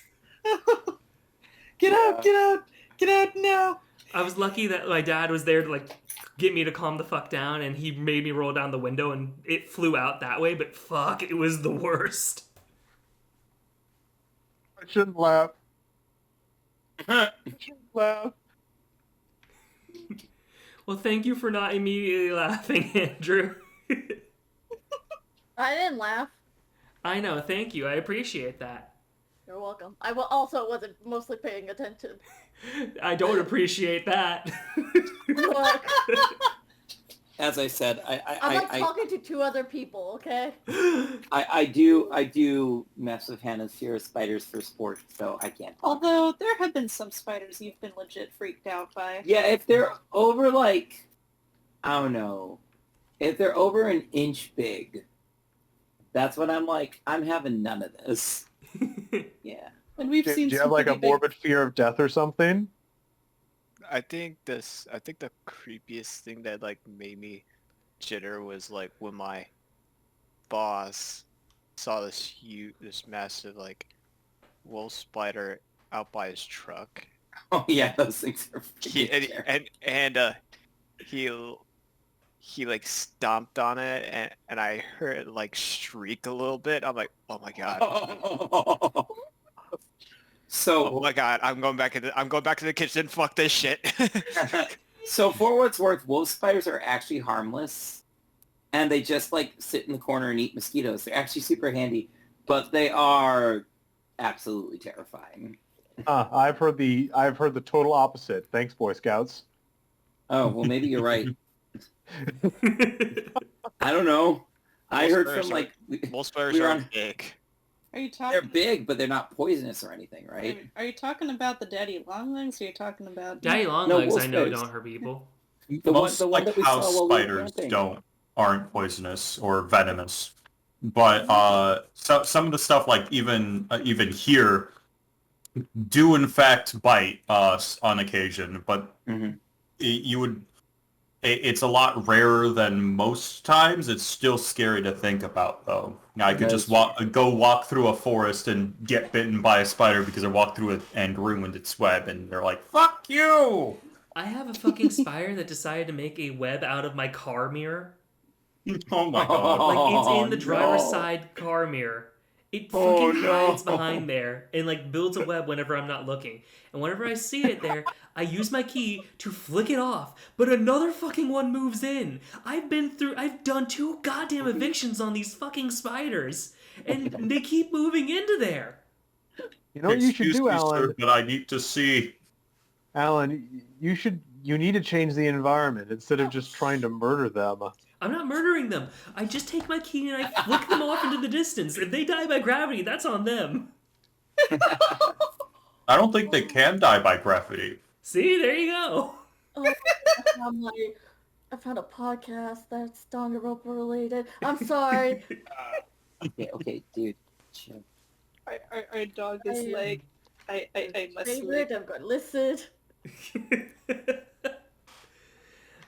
Get out! Get out! Get out now! I was lucky that my dad was there to like get me to calm the fuck down, and he made me roll down the window, and it flew out that way. But fuck, it was the worst. I shouldn't laugh. I shouldn't laugh. Well, thank you for not immediately laughing, Andrew. I didn't laugh. I know, thank you. I appreciate that. You're welcome. I also wasn't mostly paying attention. I don't appreciate that. Look, As I said, I'm like talking to two other people, okay? I do mess with Hannah's fear of spiders for sport, so I can't. Although there have been some spiders you've been legit freaked out by. Yeah, if they're over like, I don't know, if they're over an inch big, that's when I'm like, I'm having none of this. Yeah. And we've Do seen you some have like a pretty big- morbid fear of death or something? I think the creepiest thing that like made me jitter was like when my boss saw this massive like wolf spider out by his truck. Oh yeah, those things are He, freaking scary. and he like stomped on it, and I heard it like shriek a little bit. I'm like, oh my god. Oh So, my god, I'm going back to the kitchen. Fuck this shit. so for what's worth, wolf spiders are actually harmless, and they just like sit in the corner and eat mosquitoes. They're actually super handy, but they are absolutely terrifying. I've heard the total opposite. Thanks, Boy Scouts. Oh well, maybe you're right. I don't know. I Wolf heard spiders from are- like Wolf spiders we were are on- big. Are you they're talking? big, but they're not poisonous or anything, right? Are you talking about the daddy longlegs? Or are you talking about? Daddy No, longlegs, wolf I know, spiders. don't hurt people. Most the one like that we saw house while we were spiders camping. aren't poisonous or venomous, but some of the stuff like even here do in fact bite us on occasion, but Mhm. it's a lot rarer than most times. It's still scary to think about, though. I could just walk through a forest and get bitten by a spider because I walked through it and ruined its web, and they're like, "Fuck you!" I have a fucking spider that decided to make a web out of my car mirror. Oh my god! Like, it's in the driver's no. side car mirror. It Oh, fucking no. hides behind there and, like, builds a web whenever I'm not looking. And whenever I see it there, I use my key to flick it off, but another fucking one moves in. I've done 2 goddamn evictions on these fucking spiders, and they keep moving into there. You know what you should Excuse do, me, Alan? sir, but I need to see. Alan, you need to change the environment instead of just trying to murder them. I'm not murdering them. I just take my key and I flick them off into the distance. If they die by gravity, that's on them. I don't think they can die by gravity. See, there you go. Oh, I found a podcast that's Danganronpa related. I'm sorry. Okay, dude. Chill. Our dog is I- like, I must Favorite. leave. I'm going to listen.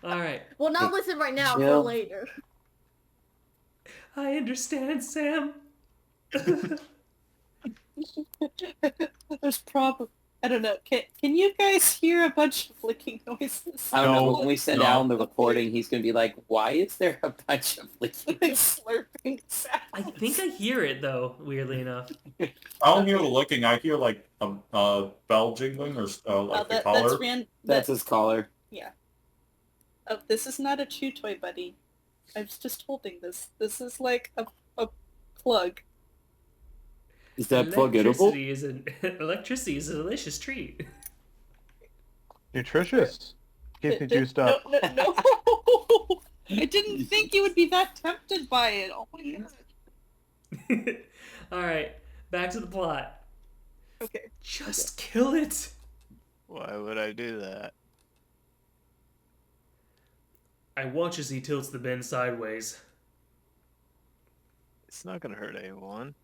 All right. Well, not listen right now. For Chill. later. I understand, Sam. There's problem. I don't know. Can you guys hear a bunch of licking noises? I don't know, No, but when we send no. Alan the recording, he's going to be like, why is there a bunch of licking? Like slurping sounds. I think I hear it though. Weirdly enough. I don't hear the licking. I hear like a bell jingling or like the That's collar. That's his collar. Oh, this is not a chew toy, buddy. I was just holding this. This is like a plug. Is that plug-able? Electricity is a delicious treat. Nutritious. Keeps me juiced No, up. no. I didn't think you would be that tempted by it. Oh my god. All right, back to the plot. Okay. Just kill it. Why would I do that? I watch as he tilts the bin sideways. It's not gonna hurt anyone.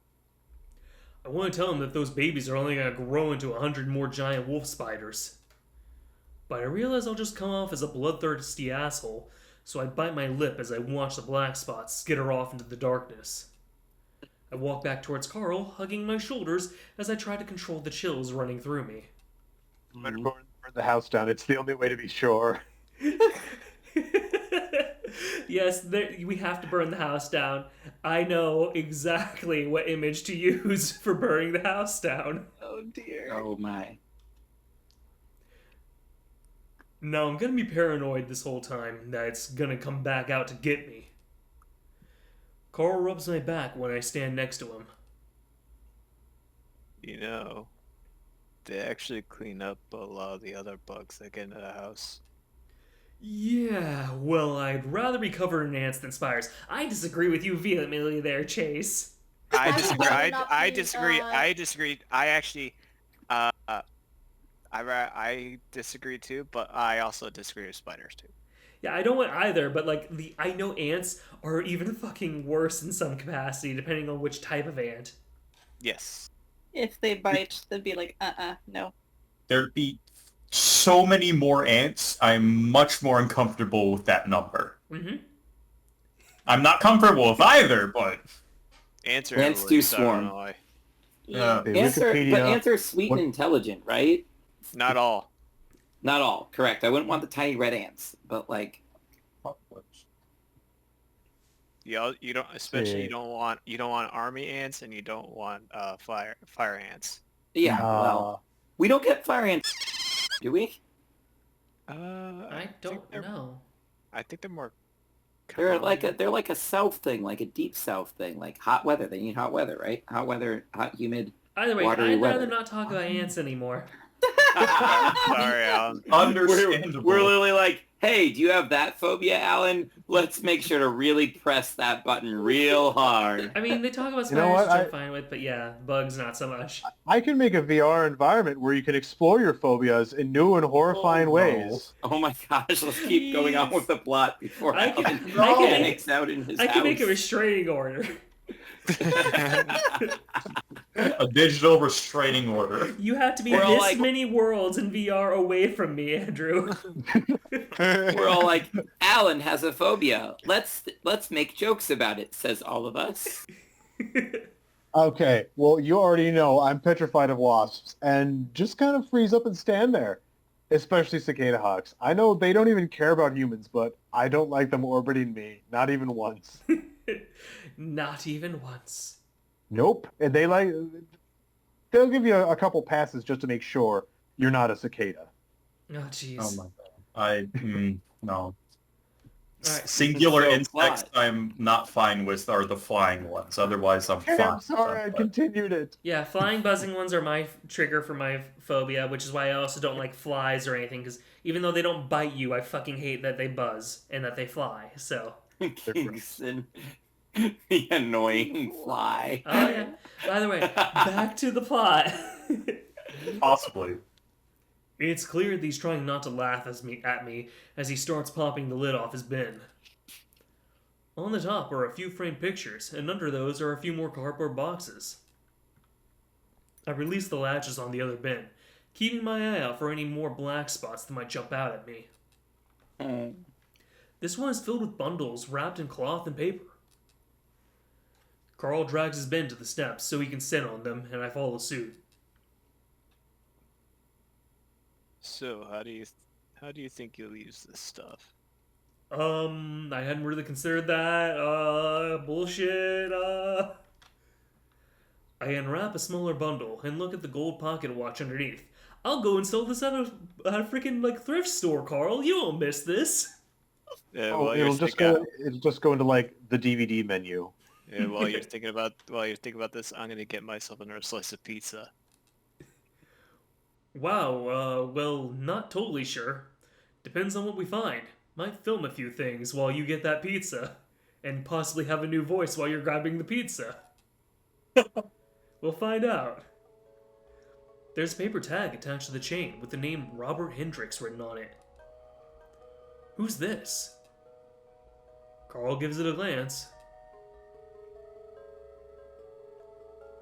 I want to tell him that those babies are only going to grow into 100 more giant wolf spiders. But I realize I'll just come off as a bloodthirsty asshole, so I bite my lip as I watch the black spots skitter off into the darkness. I walk back towards Carl, hugging my shoulders as I try to control the chills running through me. Better burn the house down. It's the only way to be sure. Yes, we have to burn the house down. I know exactly what image to use for burning the house down. Oh dear. Oh my. No, I'm gonna be paranoid this whole time that it's gonna come back out to get me. Carl rubs my back when I stand next to him. You know, they actually clean up a lot of the other bugs that get into the house. Yeah, well, I'd rather be covered in ants than spiders. I disagree with you vehemently there, Chase. I would disagree. rather not I be, disagree. I disagree. I actually, I disagree too, but I also disagree with spiders too. Yeah, I don't want either, but like I know ants are even fucking worse in some capacity, depending on which type of ant. Yes. If they bite, they'd be like, no. There'd be so many more ants. I'm much more uncomfortable with that number. Mm-hmm. I'm not comfortable with either, but Ants are Ants everywhere, do so I don't swarm. know why. yeah. Okay, Wikipedia. But ants are sweet What- and intelligent, right? Not all. Not all, correct. I wouldn't want the tiny red ants, but like, You don't, especially See. you don't want army ants, and you don't want fire ants. yeah, well, we don't get fire ants, do we? I don't know. I think they're more. They're common. like a south thing, like a deep south thing, like hot weather. They need hot weather, right? Hot weather, hot, humid. Either way, Watery I'd rather weather. not talk about ants anymore. Sorry, Alan. Understandable. We're literally like, hey, do you have that phobia, Alan? Let's make sure to really press that button real hard. I mean, they talk about You know spiders, what? which I'm fine with, but yeah, bugs not so much. I can make a VR environment where you can explore your phobias in new and horrifying no. ways. Oh my gosh, let's keep going on with the plot before I can- Alan I can- panics out in his I house. can make a restraining order. A digital restraining order. You have to be We're all this like- many worlds in VR away from me, Andrew. We're all like, Alan has a phobia. Let's make jokes about it, says all of us. Okay, well, you already know I'm petrified of wasps, and just kind of freeze up and stand there. Especially cicada hawks. I know they don't even care about humans, but I don't like them orbiting me. Not even once. Not even once. Nope. And they'll give you a couple passes just to make sure you're not a cicada. Oh, jeez. Oh my god. No. Alright. Singular So insects fly. I'm not fine with are the flying ones. Otherwise I'm Okay, fine. I'm sorry, I with them, continued it. Yeah, flying buzzing ones are my trigger for my phobia, which is why I also don't like flies or anything, because even though they don't bite you, I fucking hate that they buzz and that they fly, so... Kingston, the annoying fly. Oh, yeah. By the way, back to the plot. but possibly. It's clear that he's trying not to laugh at me as he starts popping the lid off his bin. On the top are a few framed pictures, and under those are a few more cardboard boxes. I release the latches on the other bin, keeping my eye out for any more black spots that might jump out at me. Oh. This one is filled with bundles wrapped in cloth and paper. Carl drags his bin to the steps so he can sit on them, and I follow suit. So how do you think you'll use this stuff? I hadn't really considered that. Bullshit. I unwrap a smaller bundle and look at the gold pocket watch underneath. I'll go and sell this at a freaking thrift store, Carl. You won't miss this. Oh, it'll just go into like the DVD menu. While you're thinking about this, I'm gonna get myself another slice of pizza. Wow. Well, not totally sure. Depends on what we find. Might film a few things while you get that pizza, and possibly have a new voice while you're grabbing the pizza. We'll find out. There's a paper tag attached to the chain with the name Robert Hendricks written on it. Who's this? Carl gives it a glance.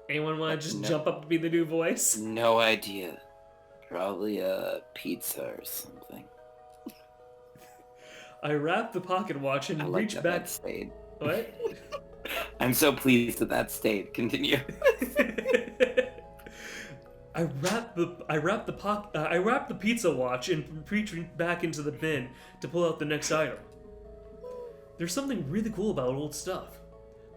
Anyone want to just No. jump up to be the new voice? No idea. Probably a pizza or something. I wrap the pocket watch and I like reach that back. that stayed. What? I'm so pleased that that stayed. Continue. I wrap the pizza watch and reach back into the bin to pull out the next item. There's something really cool about old stuff.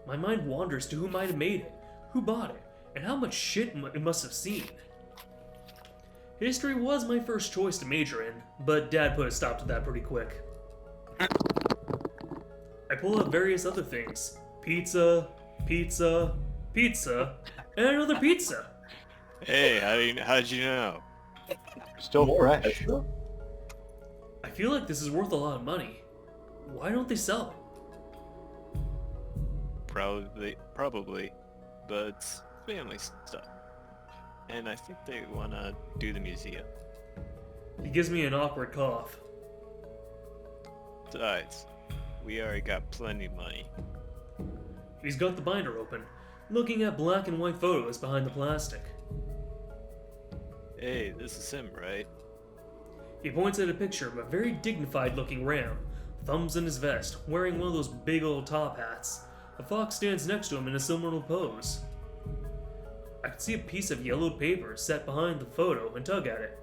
My mind wanders to who might have made it, who bought it, and how much shit it must have seen. History was my first choice to major in, but Dad put a stop to that pretty quick. I pull out various other things. Pizza, pizza, pizza, and another pizza. Hey, how did you know? Still More fresh. extra? I feel like this is worth a lot of money. Why don't they sell it? Probably, but it's family stuff. And I think they wanna do the museum. He gives me an awkward cough. Besides, we already got plenty of money. He's got the binder open, looking at black and white photos behind the plastic. Hey, this is him, right? He points at a picture of a very dignified looking ram, thumbs in his vest, wearing one of those big old top hats. A fox stands next to him in a similar pose. I can see a piece of yellowed paper set behind the photo and tug at it.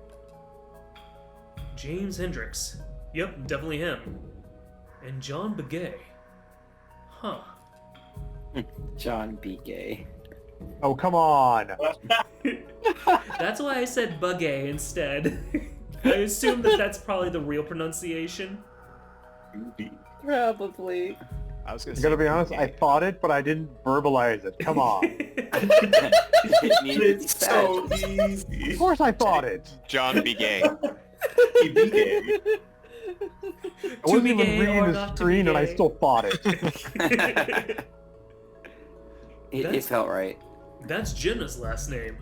James Hendricks. Yep, definitely him. And John Begay. Huh. John B. Gay. Oh, come on. That's why I said Begay instead. I assume that that's probably the real pronunciation. Probably. I was gonna I'm say. gonna be honest, I thought it, but I didn't verbalize it. Come on. It needed to be It's said. so easy. Of course I thought it. John B. Gay. He be gay. I wasn't be even gay or reading the not to be screen and I gay. still thought it. It felt right. That's Jenna's last name.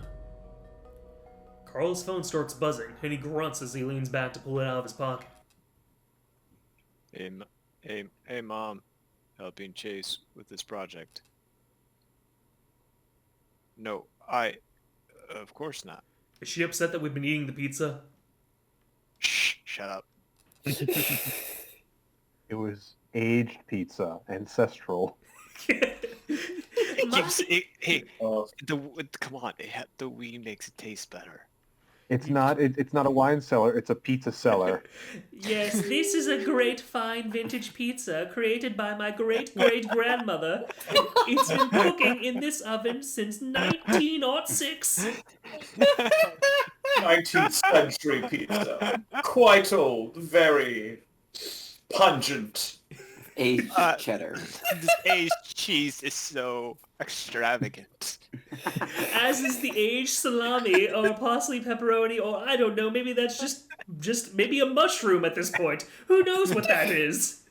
Carl's phone starts buzzing, and he grunts as he leans back to pull it out of his pocket. Hey, Mom. Helping Chase with this project. No, of course not. Is she upset that we've been eating the pizza? Shh, shut up. It was aged pizza, ancestral. Hey, Uh, come on, the weed makes it taste better. It's not. It's not a wine cellar. It's a pizza cellar. Yes, this is a great fine vintage pizza created by my great-great-grandmother. It's been cooking in this oven since 1906. 19th century pizza. Quite old, very pungent. Aged cheddar. This aged cheese is so extravagant. As is the aged salami or parsley pepperoni, or I don't know, maybe that's just maybe a mushroom at this point. Who knows what that is?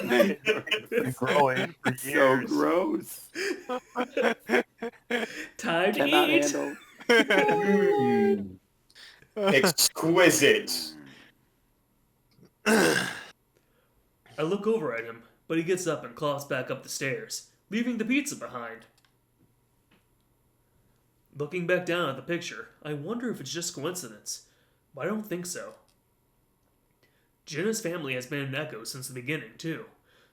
Been growing for So years. gross. Time to Cannot eat. handle. Mm. Exquisite. I look over at him, but he gets up and clops back up the stairs, leaving the pizza behind. Looking back down at the picture, I wonder if it's just coincidence, but I don't think so. Jenna's family has been an Echo since the beginning, too,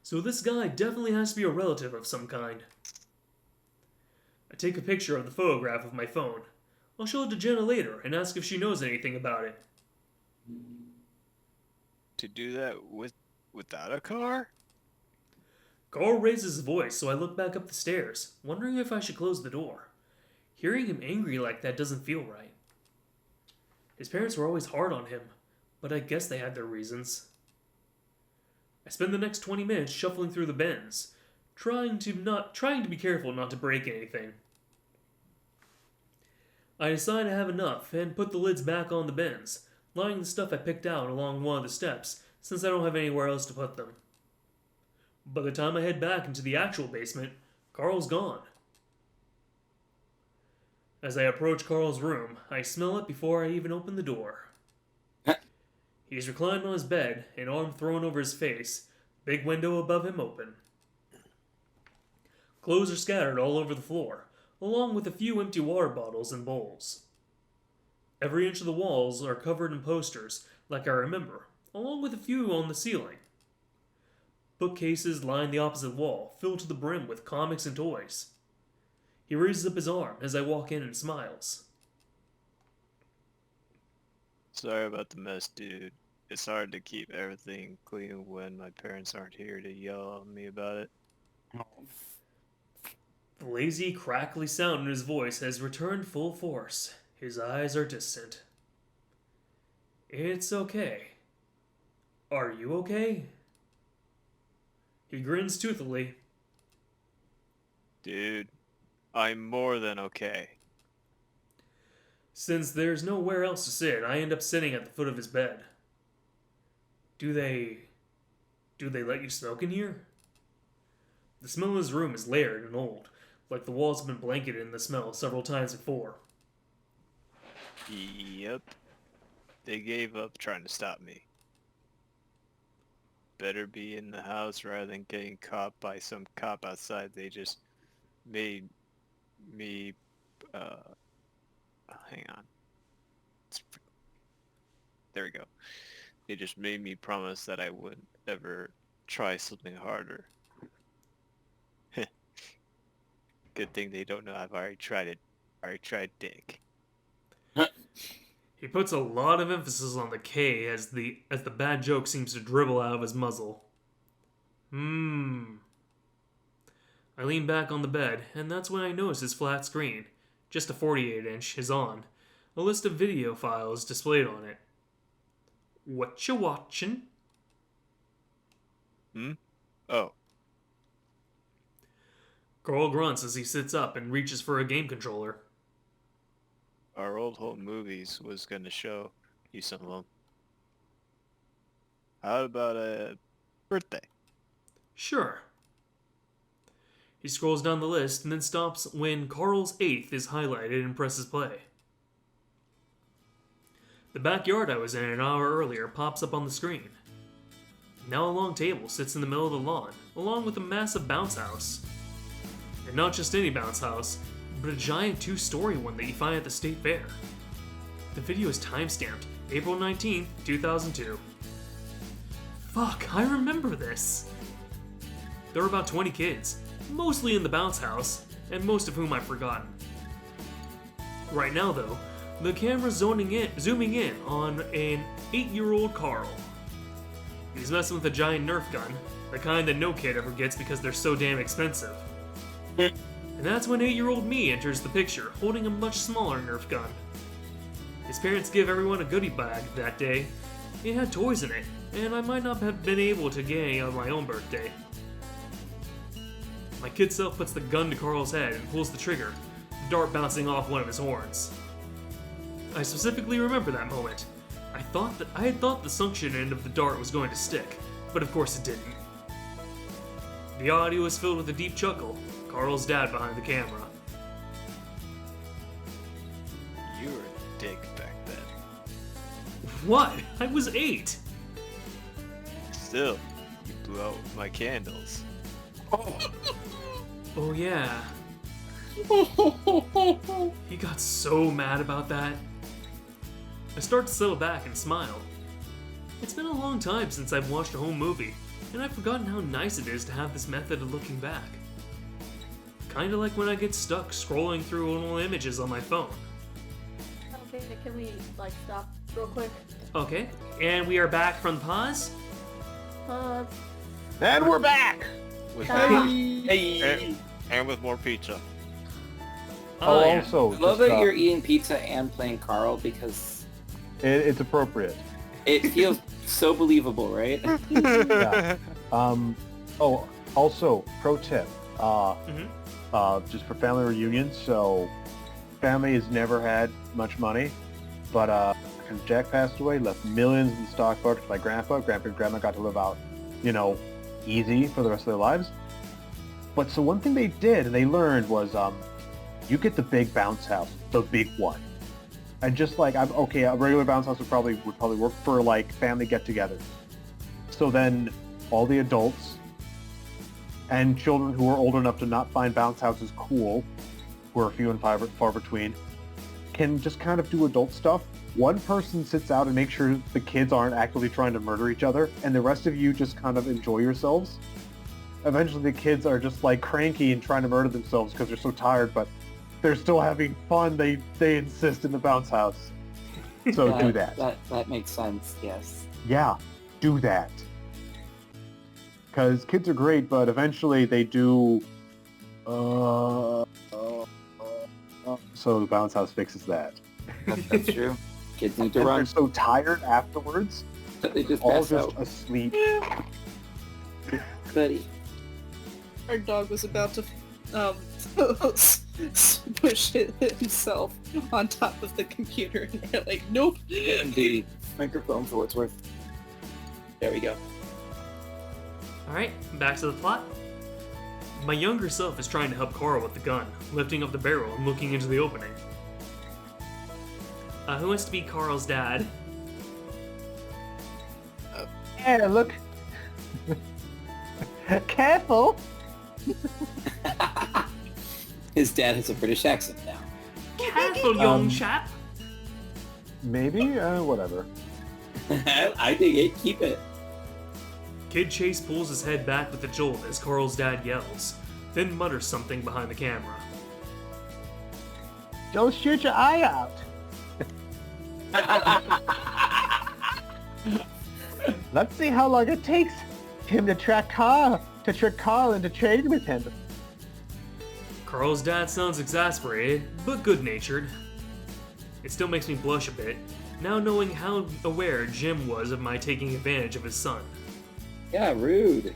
so this guy definitely has to be a relative of some kind. I take a picture of the photograph with my phone. I'll show it to Jenna later and ask if she knows anything about it. To do that without a car? Carl raises his voice, so I look back up the stairs, wondering if I should close the door. Hearing him angry like that doesn't feel right. His parents were always hard on him, but I guess they had their reasons. I spend the next 20 minutes shuffling through the bins, trying to be careful not to break anything. I decide I have enough and put the lids back on the bins, lying the stuff I picked out along one of the steps, since I don't have anywhere else to put them. By the time I head back into the actual basement, Carl's gone. As I approach Carl's room, I smell it before I even open the door. He's reclined on his bed, an arm thrown over his face, big window above him open. Clothes are scattered all over the floor, along with a few empty water bottles and bowls. Every inch of the walls are covered in posters, like I remember, along with a few on the ceiling. Bookcases line the opposite wall, filled to the brim with comics and toys. He raises up his arm as I walk in and smiles. Sorry about the mess, dude. It's hard to keep everything clean when my parents aren't here to yell at me about it. The lazy, crackly sound in his voice has returned full force. His eyes are distant. It's okay. Are you okay? He grins toothily. Dude, I'm more than okay. Since there's nowhere else to sit, I end up sitting at the foot of his bed. Do they let you smoke in here? The smell of his room is layered and old, like the walls have been blanketed in the smell several times before. Yep. They gave up trying to stop me. Better be in the house rather than getting caught by some cop outside. They just made me, hang on. There we go. They just made me promise that I wouldn't ever try something harder. Good thing they don't know I've already tried it. I already tried dick. He puts a lot of emphasis on the K as the bad joke seems to dribble out of his muzzle. I lean back on the bed, and that's when I notice his flat screen, just a 48-inch, is on. A list of video files displayed on it. What you watching? Oh. Carl grunts as he sits up and reaches for a game controller. Our old home movies was gonna show you some of them. How about a birthday? Sure. He scrolls down the list and then stops when Carl's 8th is highlighted and presses play. The backyard I was in an hour earlier pops up on the screen. Now a long table sits in the middle of the lawn, along with a massive bounce house. And not just any bounce house, but a giant 2-story one that you find at the state fair. The video is timestamped April 19th, 2002. Fuck, I remember this! There were about 20 kids, mostly in the bounce house, and most of whom I've forgotten. Right now though, the camera's zooming in on an 8-year-old Carl. He's messing with a giant Nerf gun, the kind that no kid ever gets because they're so damn expensive. And that's when 8-year-old me enters the picture, holding a much smaller Nerf gun. His parents give everyone a goodie bag that day. It had toys in it, and I might not have been able to get any on my own birthday. My kid self puts the gun to Carl's head and pulls the trigger, the dart bouncing off one of his horns. I specifically remember that moment. I had thought the suction end of the dart was going to stick, but of course it didn't. The audio was filled with a deep chuckle, Carl's dad behind the camera. You were a dick back then. What? I was 8! Still, you blew out my candles. Oh yeah. He got so mad about that. I start to settle back and smile. It's been a long time since I've watched a home movie, and I've forgotten how nice it is to have this method of looking back. Kinda like when I get stuck scrolling through old images on my phone. Okay, can we, stop real quick? Okay, and we are back from the pause. And we're back! With Hey! and with more pizza. Oh, yeah. also, I love just, that you're eating pizza and playing Carl because it's appropriate. it feels so believable, right? Yeah. Oh, also, pro tip. Just for family reunions. So, family has never had much money, but because Jack passed away, left millions in stock market to my grandpa. Grandpa and grandma got to live out, easy for the rest of their lives. But so one thing they did and they learned was, you get the big bounce house, the big one. And just a regular bounce house would probably work for family get-together. So then all the adults and children who are old enough to not find bounce houses cool, who are few and far between, can just kind of do adult stuff. One person sits out and makes sure the kids aren't actively trying to murder each other, and the rest of you just kind of enjoy yourselves. Eventually the kids are just cranky and trying to murder themselves because they're so tired, but they're still having fun. They insist in the bounce house. So do that. That makes sense, yes. Yeah, do that. Because kids are great, but eventually they do... So the bounce house fixes that. That's true. Kids need to And run. they're so tired afterwards, They just all pass just out. asleep. Buddy. Our dog was about to push himself on top of the computer, and they're like, nope. And the microphone for what it's worth. There we go. Alright, back to the plot. My younger self is trying to help Carl with the gun, lifting up the barrel and looking into the opening. Who wants to be Carl's dad? Yeah, look. Careful. His dad has a British accent now. Careful, young chap! Maybe? Whatever. I dig it. Keep it. Kid Chase pulls his head back with a jolt as Carl's dad yells, then mutters something behind the camera. Don't shoot your eye out. Let's see how long it takes him to trick Carl into trading with him. Carl's dad sounds exasperated, but good-natured. It still makes me blush a bit, now knowing how aware Jim was of my taking advantage of his son. Yeah, rude.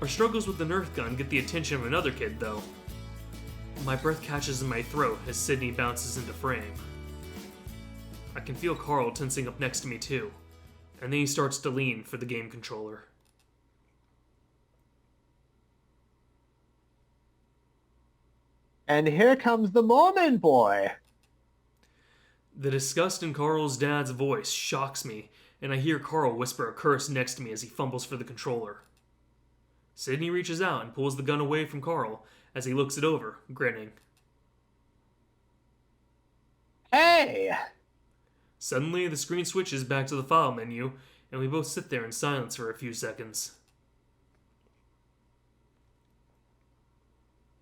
Our struggles with the Nerf gun get the attention of another kid, though. My breath catches in my throat as Sydney bounces into frame. I can feel Carl tensing up next to me too, and then he starts to lean for the game controller. And here comes the Mormon boy. The disgust in Carl's dad's voice shocks me, and I hear Carl whisper a curse next to me as he fumbles for the controller. Sydney reaches out and pulls the gun away from Carl as he looks it over, grinning. Hey! Suddenly, the screen switches back to the file menu, and we both sit there in silence for a few seconds.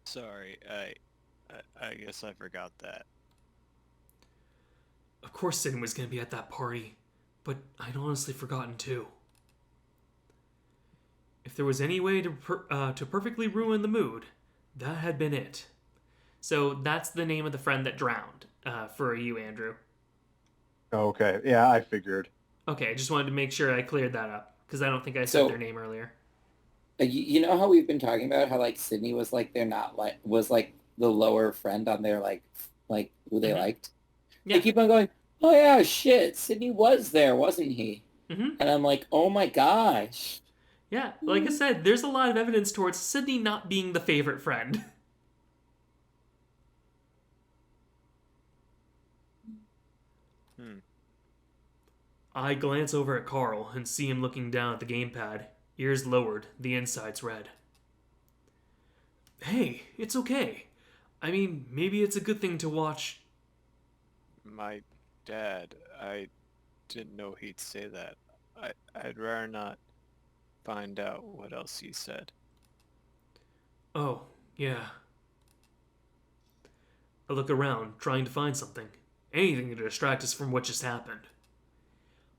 Sorry, I guess I forgot that. Of course Sydney was going to be at that party, but I'd honestly forgotten too. If there was any way to perfectly ruin the mood, that had been it. So that's the name of the friend that drowned, for you, Andrew. Okay, yeah, I figured. Okay, I just wanted to make sure I cleared that up, because I don't think I said their name earlier. You know how we've been talking about how like Sydney was like the lower friend on their like who they liked. Yeah. They keep on going, oh yeah, shit, Sydney was there, wasn't he? Mm-hmm. And I'm like, oh my gosh. Yeah, like I said, there's a lot of evidence towards Sydney not being the favorite friend. I glance over at Carl and see him looking down at the gamepad, ears lowered, the insides red. Hey, it's okay. I mean, maybe it's a good thing to watch. My dad, I didn't know he'd say that. I'd rather not find out what else he said. Oh, yeah. I look around, trying to find something. Anything to distract us from what just happened.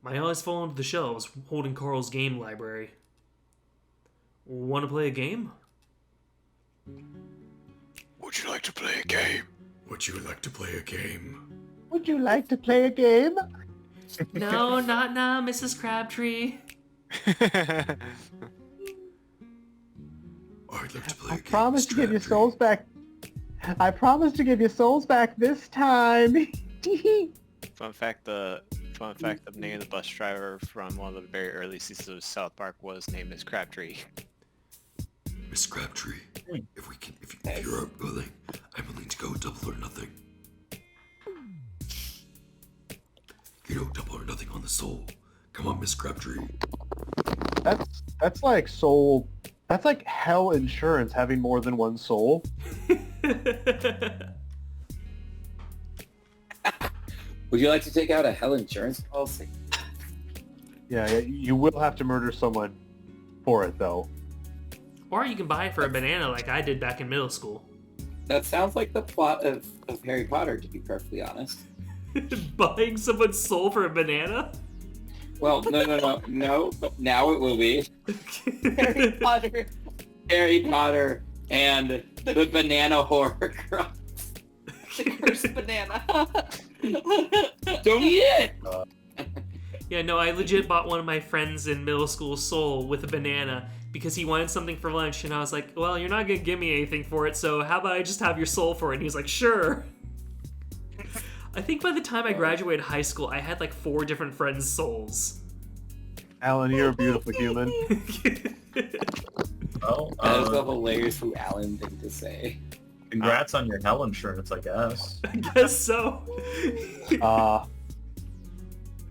My eyes fall onto the shelves holding Carl's game library. Want to play a game? Would you like to play a game? Would you like to play a game? Would you like to play a game? No, not now, Mrs. Crabtree. I'd love to play a I game. promise to give your Crabtree. souls back. I promise to give your souls back this time. Fun fact, the name of the bus driver from one of the very early seasons of South Park was named as Crabtree. Miss Crabtree, if you're willing, I'm willing to go double or nothing. You know, double or nothing on the soul. Come on, Miss Crabtree. That's like soul. That's like hell insurance having more than one soul. Would you like to take out a hell insurance policy? Yeah, you will have to murder someone for it, though. Or you can buy it for a banana like I did back in middle school. That sounds like the plot of Harry Potter, to be perfectly honest. Buying someone's soul for a banana? Well, no. But now it will be Harry Potter. Harry Potter and the banana horror girl. The cursed banana. Don't eat it! Yeah, no, I legit bought one of my friends in middle school soul with a banana because he wanted something for lunch, and I was like, well, you're not gonna give me anything for it, so how about I just have your soul for it? And he was like, sure. I think by the time I graduated high school, I had like 4 different friends' souls. Alan, you're a beautiful human. Well, That is a hilarious from Alan thing to say. congrats on your hell insurance, I guess. I guess so.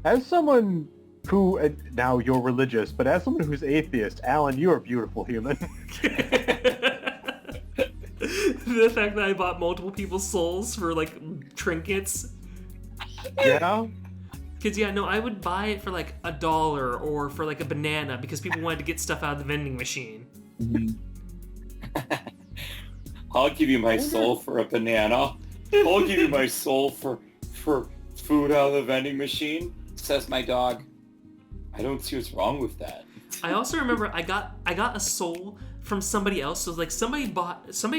As someone who, now you're religious, but as someone who's atheist, Alan, you're a beautiful human. The fact that I bought multiple people's souls for like trinkets. Yeah? Because yeah, no, I would buy it for like $1 or for like a banana because people wanted to get stuff out of the vending machine. I'll give you my soul for a banana. I'll give you my soul for food out of the vending machine, says my dog. I don't see what's wrong with that. I also remember I got a soul from somebody else. So like somebody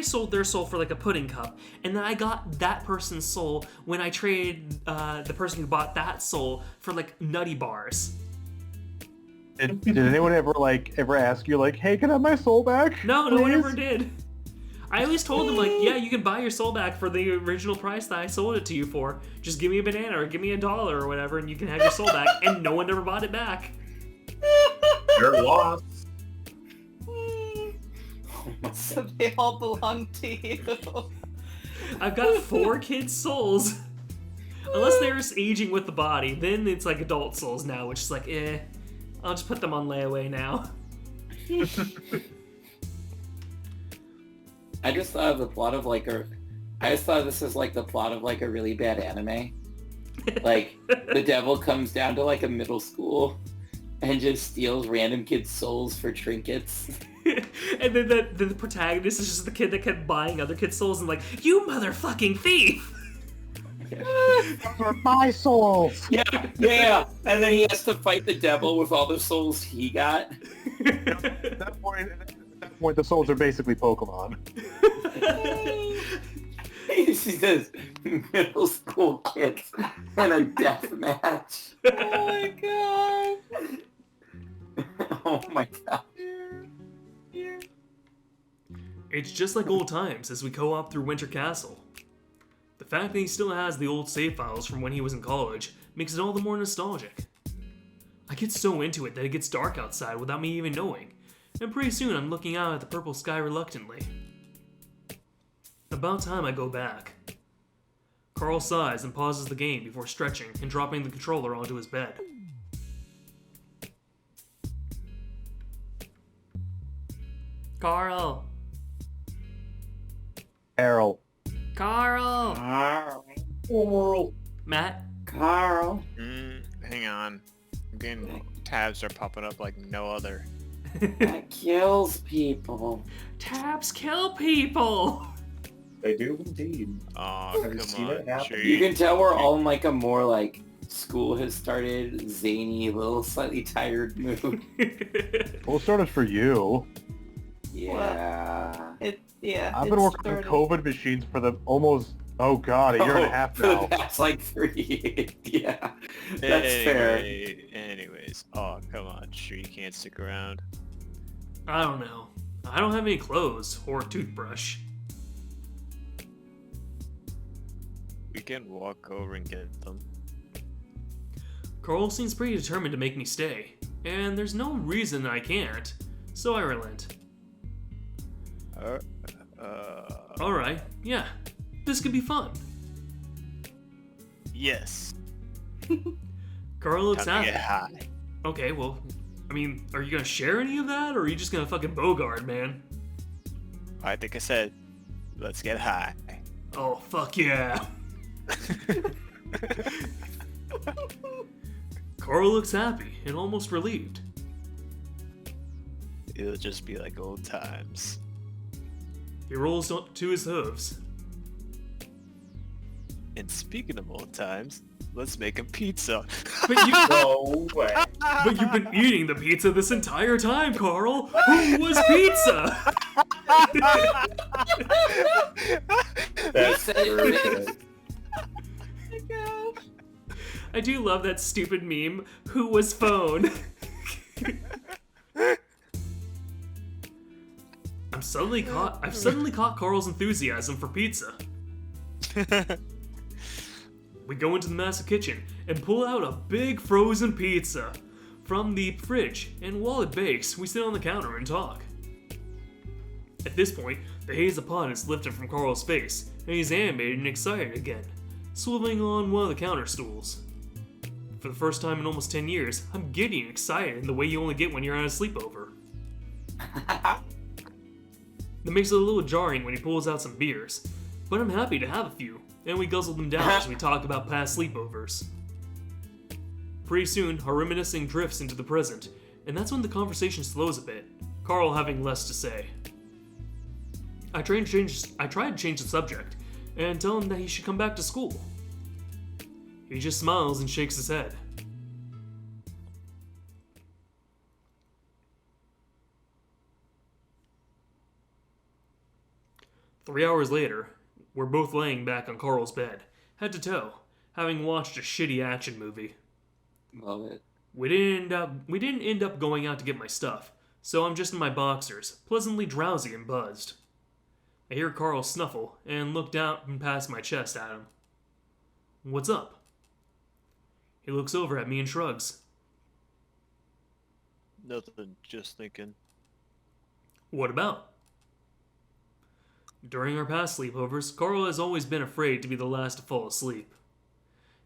sold their soul for like a pudding cup, and then I got that person's soul when I traded the person who bought that soul for like nutty bars. Did anyone ever ask you like, hey, can I have my soul back? No one please? ever did. I always told them like, yeah, you can buy your soul back for the original price that I sold it to you for. Just give me a banana or give me $1 or whatever, and you can have your soul back. And no one ever bought it back. Your loss. So they all belong to you. I've got 4 kids' souls. Unless they're just aging with the body, then it's like adult souls now, which is like, I'll just put them on layaway now. I just thought of the plot of like I just thought this is like the plot of like a really bad anime. Like the devil comes down to like a middle school and just steals random kids' souls for trinkets. And then the protagonist is just the kid that kept buying other kids' souls and like, you motherfucking thief! Those are my souls! Yeah. And then he has to fight the devil with all the souls he got. At that point, the souls are basically Pokemon. He says middle school kids in a death match. Oh my god. Oh my god. It's just like old times as we co-op through Winter Castle. The fact that he still has the old save files from when he was in college makes it all the more nostalgic. I get so into it that it gets dark outside without me even knowing, and pretty soon I'm looking out at the purple sky reluctantly. About time I go back. Carl sighs and pauses the game before stretching and dropping the controller onto his bed. Carl! Errol. Carl! Carl. Matt? Carl. Hang on. Again, tabs are popping up like no other. That kills people. Tabs kill people! They do indeed. Oh, Have you come seen it on, happen? Tree. You can tell we're all in like a more like school has started, zany, little slightly tired mood. Well, sort of for you. Yeah. I've been working on COVID machines for the almost, a year and a half for now. the past like 3 yeah. That's fair. Anyways, oh, come on, Tree, you can't stick around. I don't know. I don't have any clothes or a toothbrush. We can walk over and get them. Carl seems pretty determined to make me stay, and there's no reason I can't, so I relent. Alright, yeah. This could be fun. Yes. Carl looks Time to happy. get high. Okay, well, I mean, are you gonna share any of that, or are you just gonna fucking bogard, man? I think I said, let's get high. Oh, fuck yeah. Carl looks happy and almost relieved. It'll just be like old times. He rolls up to his hooves. And speaking of old times, let's make a pizza. But you, No way. but you've been eating the pizza this entire time, Carl. Who was pizza? That's said it perfect. I do love that stupid meme. Who was phone? I've suddenly caught Carl's enthusiasm for pizza. We go into the massive kitchen and pull out a big frozen pizza from the fridge, and while it bakes, we sit on the counter and talk. At this point, the haze upon is lifted from Carl's face, and he's animated and excited again, swiveling on one of the counter stools. For the first time in almost 10 years, I'm giddy and excited in the way you only get when you're on a sleepover. That makes it a little jarring when he pulls out some beers, but I'm happy to have a few, and we guzzle them down as we talk about past sleepovers. Pretty soon, our reminiscing drifts into the present, and that's when the conversation slows a bit, Carl having less to say. I try to change the subject, and tell him that he should come back to school. He just smiles and shakes his head. Three hours later, we're both laying back on Carl's bed, head to toe, having watched a shitty action movie. Love it. We didn't end up going out to get my stuff, so I'm just in my boxers, pleasantly drowsy and buzzed. I hear Carl snuffle and look down and past my chest at him. What's up? He looks over at me and shrugs. Nothing, just thinking. What about? During our past sleepovers, Carl has always been afraid to be the last to fall asleep.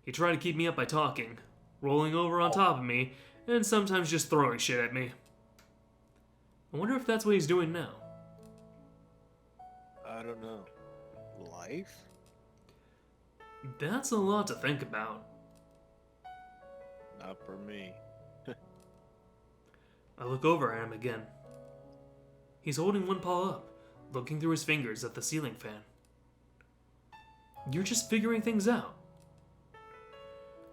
He tried to keep me up by talking, rolling over on top of me, and sometimes just throwing shit at me. I wonder if that's what he's doing now. I don't know. Life? That's a lot to think about. Not for me. I look over at him again. He's holding one paw up, looking through his fingers at the ceiling fan. You're just figuring things out.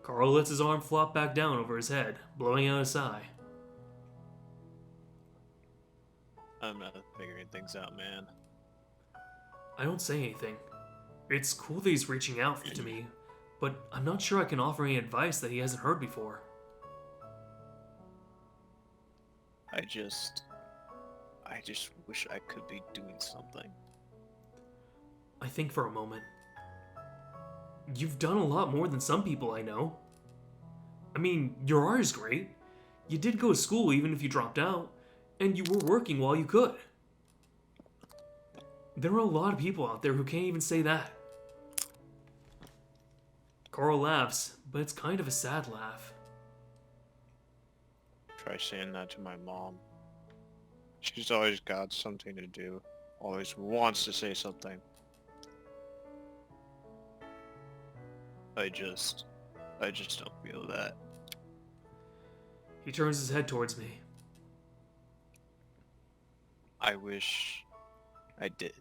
Carl lets his arm flop back down over his head, blowing out a sigh. I'm not figuring things out, man. I don't say anything. It's cool that he's reaching out to me, but I'm not sure I can offer any advice that he hasn't heard before. I just wish I could be doing something. I think for a moment. You've done a lot more than some people I know. I mean, your art is great. You did go to school even if you dropped out, and you were working while you could. There are a lot of people out there who can't even say that. Carl laughs, but it's kind of a sad laugh. Try saying that to my mom. She's always got something to do. Always wants to say something. I just don't feel that. He turns his head towards me. I wish I did.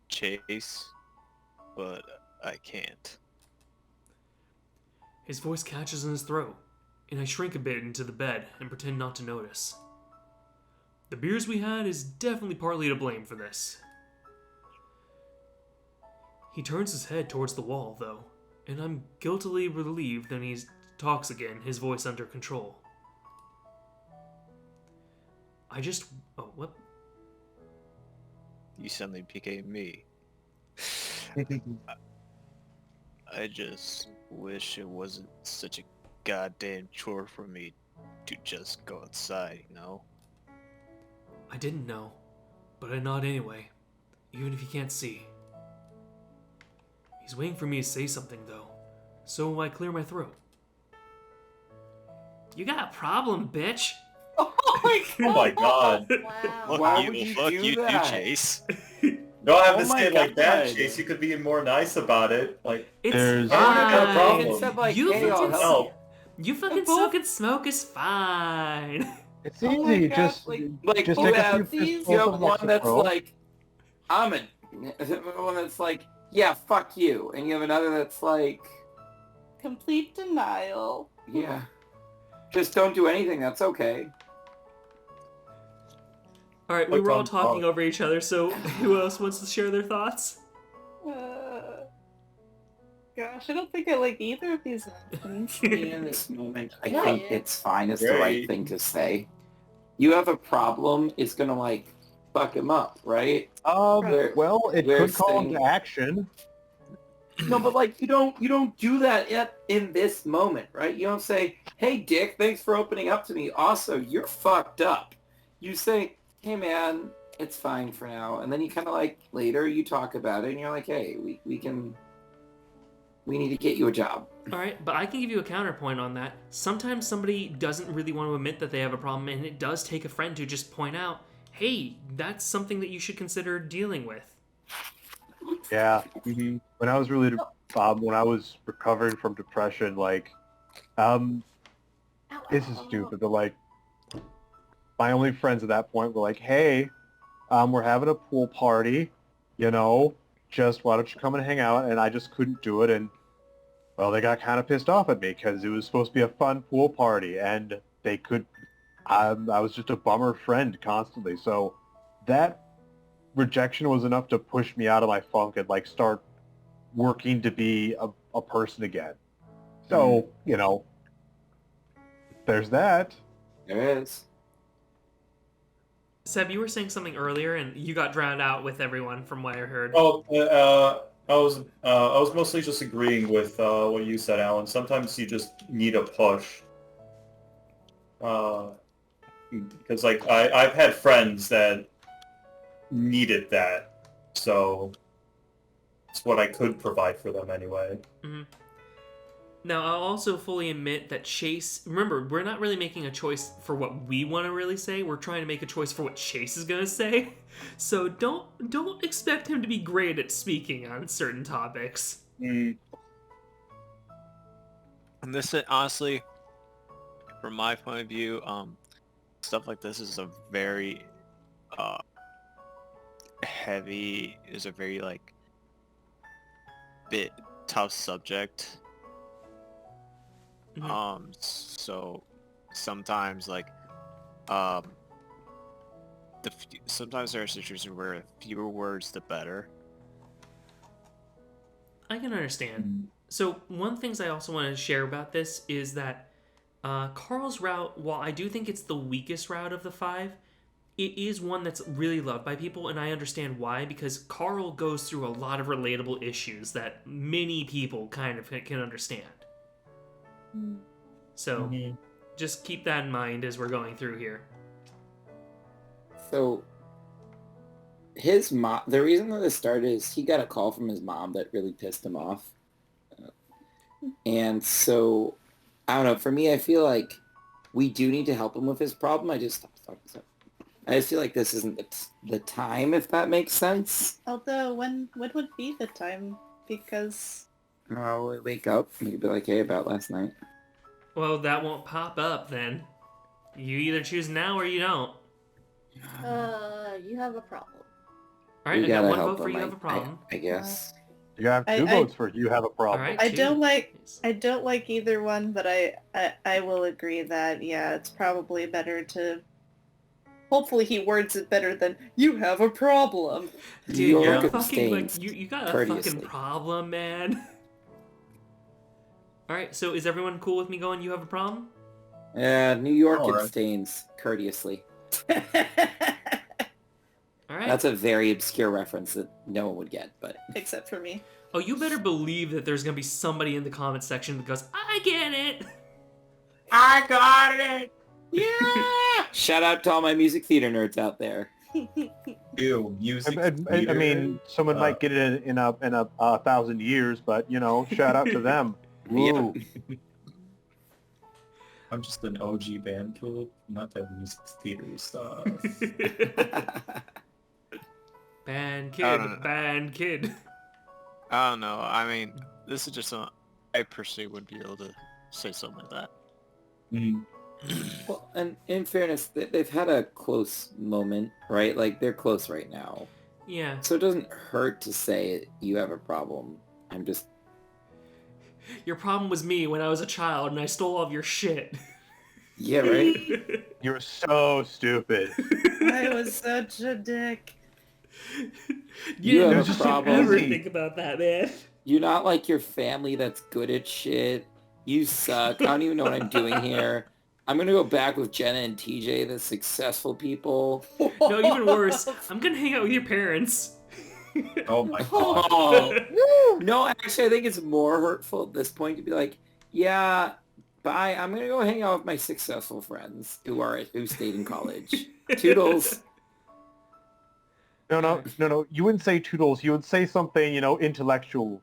Chase, but I can't. His voice catches in his throat, and I shrink a bit into the bed and pretend not to notice. The beers we had is definitely partly to blame for this. He turns his head towards the wall, though, and I'm guiltily relieved that he talks again, his voice under control. Oh, what? You suddenly became me. I just wish it wasn't such a goddamn chore for me to just go outside, you know? I didn't know, but I nod anyway, even if you can't see. He's waiting for me to say something, though, so I clear my throat. You got a problem, bitch! Oh my god. Wow. Fuck Why you, would you fuck do you that? too, Chase. Don't have Oh to my say it like that, God. Chase. You could be more nice about it. Like, It's There's- I wouldn't have got a fine. problem. Except like, You hey, fucking I'll help. You fucking suck and smoke is fine. It's Oh my easy. God, Just like just you take a have few you fistfuls have of one that's Lexapro. like, I'm a one that's like, yeah, fuck you. And you have another that's like, Complete denial. yeah, just don't do anything. That's okay. All right, we Like were all on talking top. over each other, so who else wants to share their thoughts? Gosh, I don't think I like either of these options. In this moment, I Yeah, think yeah. it's fine. It's the right Right. thing to say. You have a problem. It's gonna like fuck him up, right? Where- Well, it we're could call him saying- to action. No, but like you don't do that yet in this moment, right? You don't say, "Hey, Dick, thanks for opening up to me. Also, you're fucked up." You say, "Hey, man, it's fine for now," and then you kind of like later you talk about it, and you're like, "Hey, we need to get you a job." All right, but I can give you a counterpoint on that. Sometimes somebody doesn't really want to admit that they have a problem, and it does take a friend to just point out, hey, that's something that you should consider dealing with. Yeah. Mm-hmm. When I was really, when I was recovering from depression, like, this is stupid, but like, my only friends at that point were like, hey, we're having a pool party, you know, just why don't you come and hang out? And I just couldn't do it. And well, they got kind of pissed off at me because it was supposed to be a fun pool party and they could, I was just a bummer friend constantly. So that rejection was enough to push me out of my funk and like start working to be a person again. So, you know, there's that. There is. Seb, you were saying something earlier, and you got drowned out with everyone from what I heard. Oh, I was mostly just agreeing with what you said, Alan. Sometimes you just need a push. Because like I've had friends that needed that, so it's what I could provide for them anyway. Mm-hmm. Now, I'll also fully admit that Chase... Remember, we're not really making a choice for what we want to really say. We're trying to make a choice for what Chase is going to say. So don't expect him to be great at speaking on certain topics. Mm. And this is honestly, from my point of view, stuff like this is a very heavy, is a very like bit tough subject. Mhm. So sometimes like sometimes there are situations where fewer words the better. I can understand. So one things I also want to share about this is that Carl's route, while I do think it's the weakest route of the 5, it is one that's really loved by people, and I understand why, because Carl goes through a lot of relatable issues that many people kind of can understand. So just keep that in mind as we're going through here. So his mom, the reason that this started is he got a call from his mom that really pissed him off. And so, I don't know, for me, I feel like we do need to help him with his problem. I just feel like this isn't the time, if that makes sense. Although, when would be the time? Because... Oh, we wake up and you'd be like, hey, about last night. Well, that won't pop up then. You either choose now or you don't. You have a problem. All right, We I got gotta one help vote for him, you have a problem. I guess. You have two votes for you have a problem. All right, I two. don't like either one, but I will agree that, yeah, it's probably better to... Hopefully he words it better than, you have a problem. Dude, New you're York a fucking, like, abstains you got a courteously. fucking problem, man. Alright, so is everyone cool with me going, you have a problem? Yeah, New York All right. abstains courteously. Alright. That's a very obscure reference that no one would get, but... Except for me. Oh, you better believe that there's gonna be somebody in the comment section that goes, I get it! I got it! Yeah! Shout out to all my music theater nerds out there. Ew, music. I mean, someone might get it in a 1,000 years, but you know, shout out to them. Woo. I'm just an OG band kid, not that music theater stuff. Band I don't kid, know. band kid. I don't know. I mean, this is just I personally wouldn't be able to say something like that. Mm. Well, and in fairness, they've had a close moment, right? Like, they're close right now. Yeah. So it doesn't hurt to say you have a problem. I'm just... Your problem was me when I was a child and I stole all of your shit. Yeah, right? You're so stupid. I was such a dick. You have didn't a fucking problem. ever Easy. think about that, man. You're not like your family that's good at shit. You suck. I don't even know what I'm doing here. I'm gonna go back with Jenna and TJ, the successful people. No, even worse. I'm gonna hang out with your parents. Oh my god. Oh. No, actually, I think it's more hurtful at this point to be like, yeah, bye. I'm gonna go hang out with my successful friends who stayed in college. Toodles. No. You wouldn't say toodles. You would say something, intellectual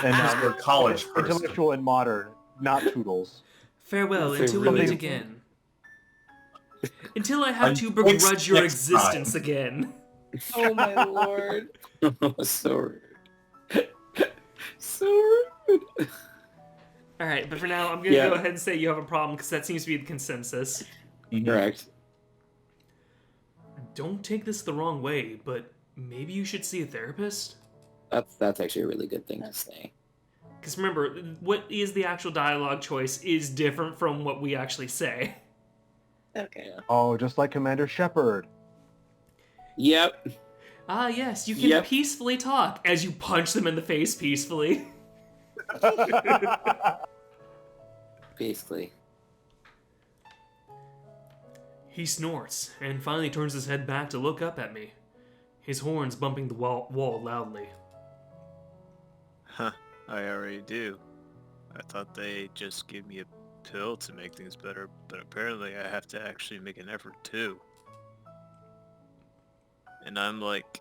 and You're a college person. intellectual and modern, not toodles. Farewell That's a until we really- meet again. Until I have to Thanks begrudge your next existence again. Oh my lord. So rude. So rude. Alright, but for now, I'm gonna Yeah. go ahead and say you have a problem because that seems to be the consensus. Correct. Don't take this the wrong way, but maybe you should see a therapist? That's actually a really good thing to say. Because remember, what is the actual dialogue choice is different from what we actually say. Okay. Oh, just like Commander Shepard. Yep. Ah, yes, you can Yep. peacefully talk as you punch them in the face peacefully. Basically. He snorts and finally turns his head back to look up at me, his horns bumping the wall loudly. Huh, I already do. I thought they just gave me a pill to make things better, but apparently I have to actually make an effort too. And I'm like,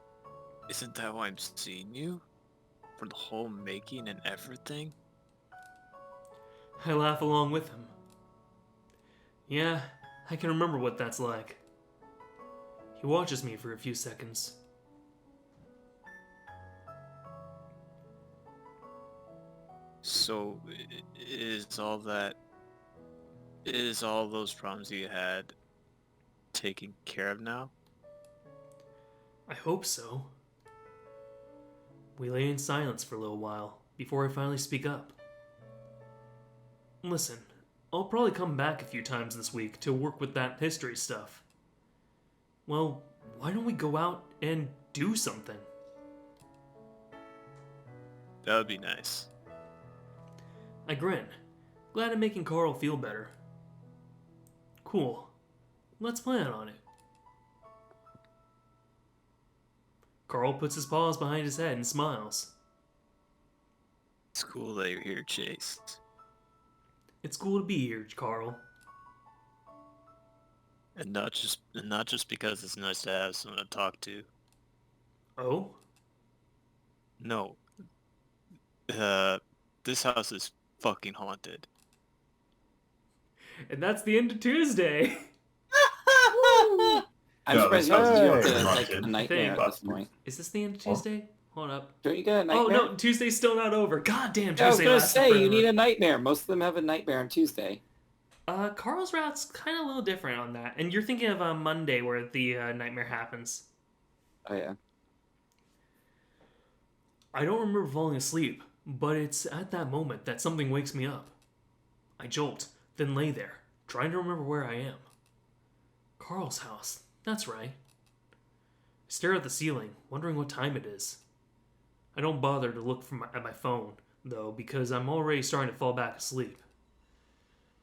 isn't that why I'm seeing you? For the whole making an effort thing? I laugh along with him. Yeah, I can remember what that's like. He watches me for a few seconds. So, is all those problems you had taken care of now? I hope so. We lay in silence for a little while before I finally speak up. Listen, I'll probably come back a few times this week to work with that history stuff. Well, why don't we go out and do something? That would be nice. I grin, glad I'm making Carl feel better. Cool. Let's plan on it. Carl puts his paws behind his head and smiles. It's cool that you're here, Chase. It's cool to be here, Carl. And not just because it's nice to have someone to talk to. Oh? No. This house is fucking haunted. And that's the end of Tuesday. I'm No, surprised this house you is don't get like haunted. a nightmare Think. at this point. Is this the end of Tuesday? Hold up. Don't you get a nightmare? Oh no, Tuesday's still not over. God damn, Tuesday I was gonna lasts say, you forever. need a nightmare. Most of them have a nightmare on Tuesday. Carl's route's kind of a little different on that. And you're thinking of Monday where the nightmare happens. Oh yeah. I don't remember falling asleep, but it's at that moment that something wakes me up. I jolt, then lay there, trying to remember where I am. Carl's house, that's right. I stare at the ceiling, wondering what time it is. I don't bother to look at my phone, though, because I'm already starting to fall back asleep.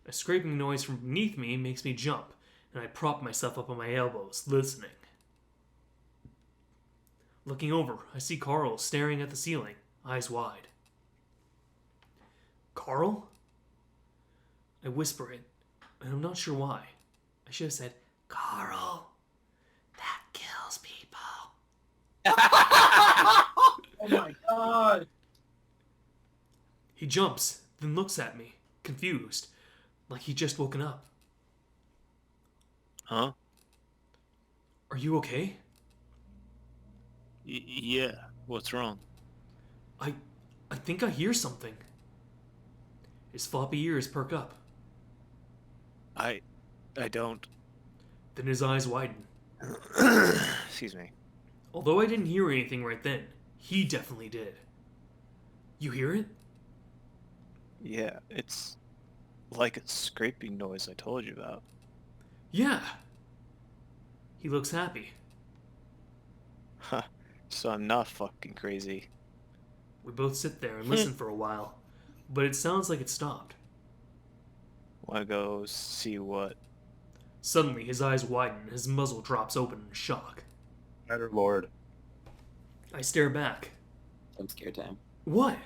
A scraping noise from beneath me makes me jump, and I prop myself up on my elbows, listening. Looking over, I see Carl staring at the ceiling, eyes wide. Carl? I whisper it, and I'm not sure why. I should have said, Carl, that kills people. Oh my god. He jumps, then looks at me, confused, like he'd just woken up. Huh? Are you okay? Yeah. What's wrong? I think I hear something. His floppy ears perk up. I don't. Then his eyes widen. Excuse me. Although I didn't hear anything right then, he definitely did. You hear it? Yeah, it's like a scraping noise I told you about. Yeah. He looks happy. Huh. So I'm not fucking crazy. We both sit there and listen for a while, but it sounds like it stopped. Wanna go see what? Suddenly, his eyes widen and his muzzle drops open in shock. Better Lord. I stare back. I'm scared time. What?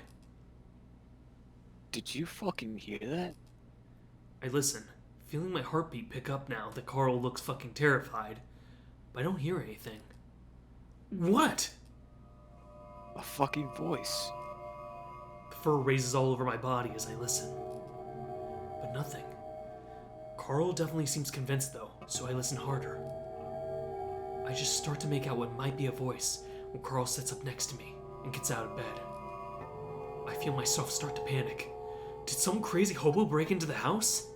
Did you fucking hear that? I listen, feeling my heartbeat pick up now that Carl looks fucking terrified, but I don't hear anything. What? A fucking voice. The fur raises all over my body as I listen. But nothing. Carl definitely seems convinced though, so I listen harder. I just start to make out what might be a voice when Carl sits up next to me and gets out of bed. I feel myself start to panic. Did some crazy hobo break into the house?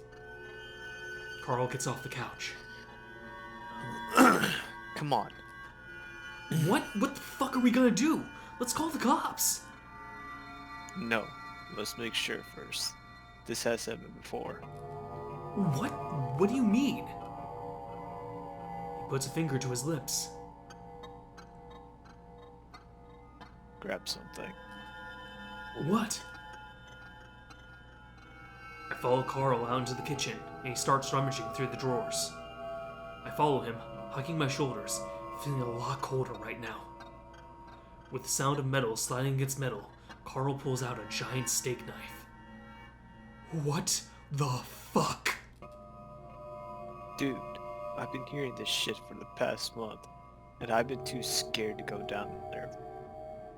Carl gets off the couch. Come on. What? What the fuck are we gonna do? Let's call the cops. No. Let's make sure first. This has happened before. What? What do you mean? He puts a finger to his lips. Grab something. What? I follow Carl out into the kitchen, and he starts rummaging through the drawers. I follow him, hugging my shoulders, feeling a lot colder right now. With the sound of metal sliding against metal, Carl pulls out a giant steak knife. What the fuck? Dude, I've been hearing this shit for the past month, and I've been too scared to go down there.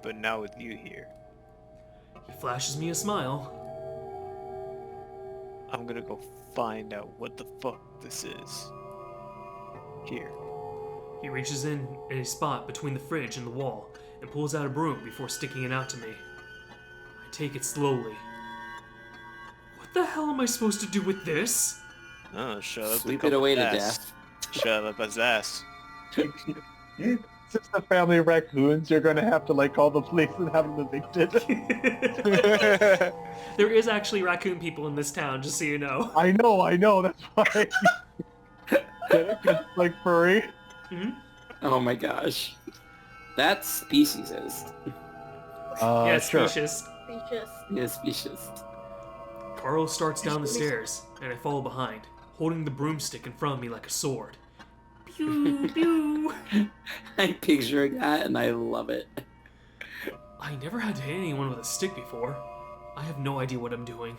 But now with you here, He flashes me a smile. I'm gonna go find out what the fuck this is. Here. He reaches in a spot between the fridge and the wall and pulls out a broom before sticking it out to me. I take it slowly. What the hell am I supposed to do with this? Oh, shut up. Sweep it away to death. Shut up his ass. Since the family of raccoons, you're going to have to like call the police and have them evicted. There is actually raccoon people in this town, just so you know. I know, that's why. It's like furry. Hmm? Oh my gosh. That's speciesist. Yeah, Sure. specious. Speechless. Yeah, specious. Carl starts down the stairs, and I follow behind, holding the broomstick in front of me like a sword. Pew, pew. I'm picturing that and I love it. I never had to hit anyone with a stick before. I have no idea what I'm doing.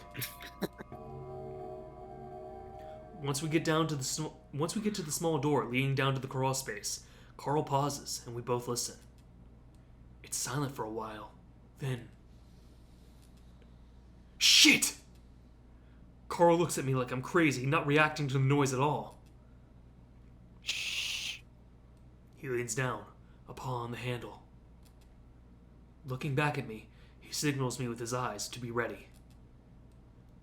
Once we get to the small door leading down to the crawl space, Carl pauses and we both listen. It's silent for a while. Then, shit! Carl looks at me like I'm crazy, not reacting to the noise at all. Shh. He leans down, a paw on the handle. Looking back at me, he signals me with his eyes to be ready.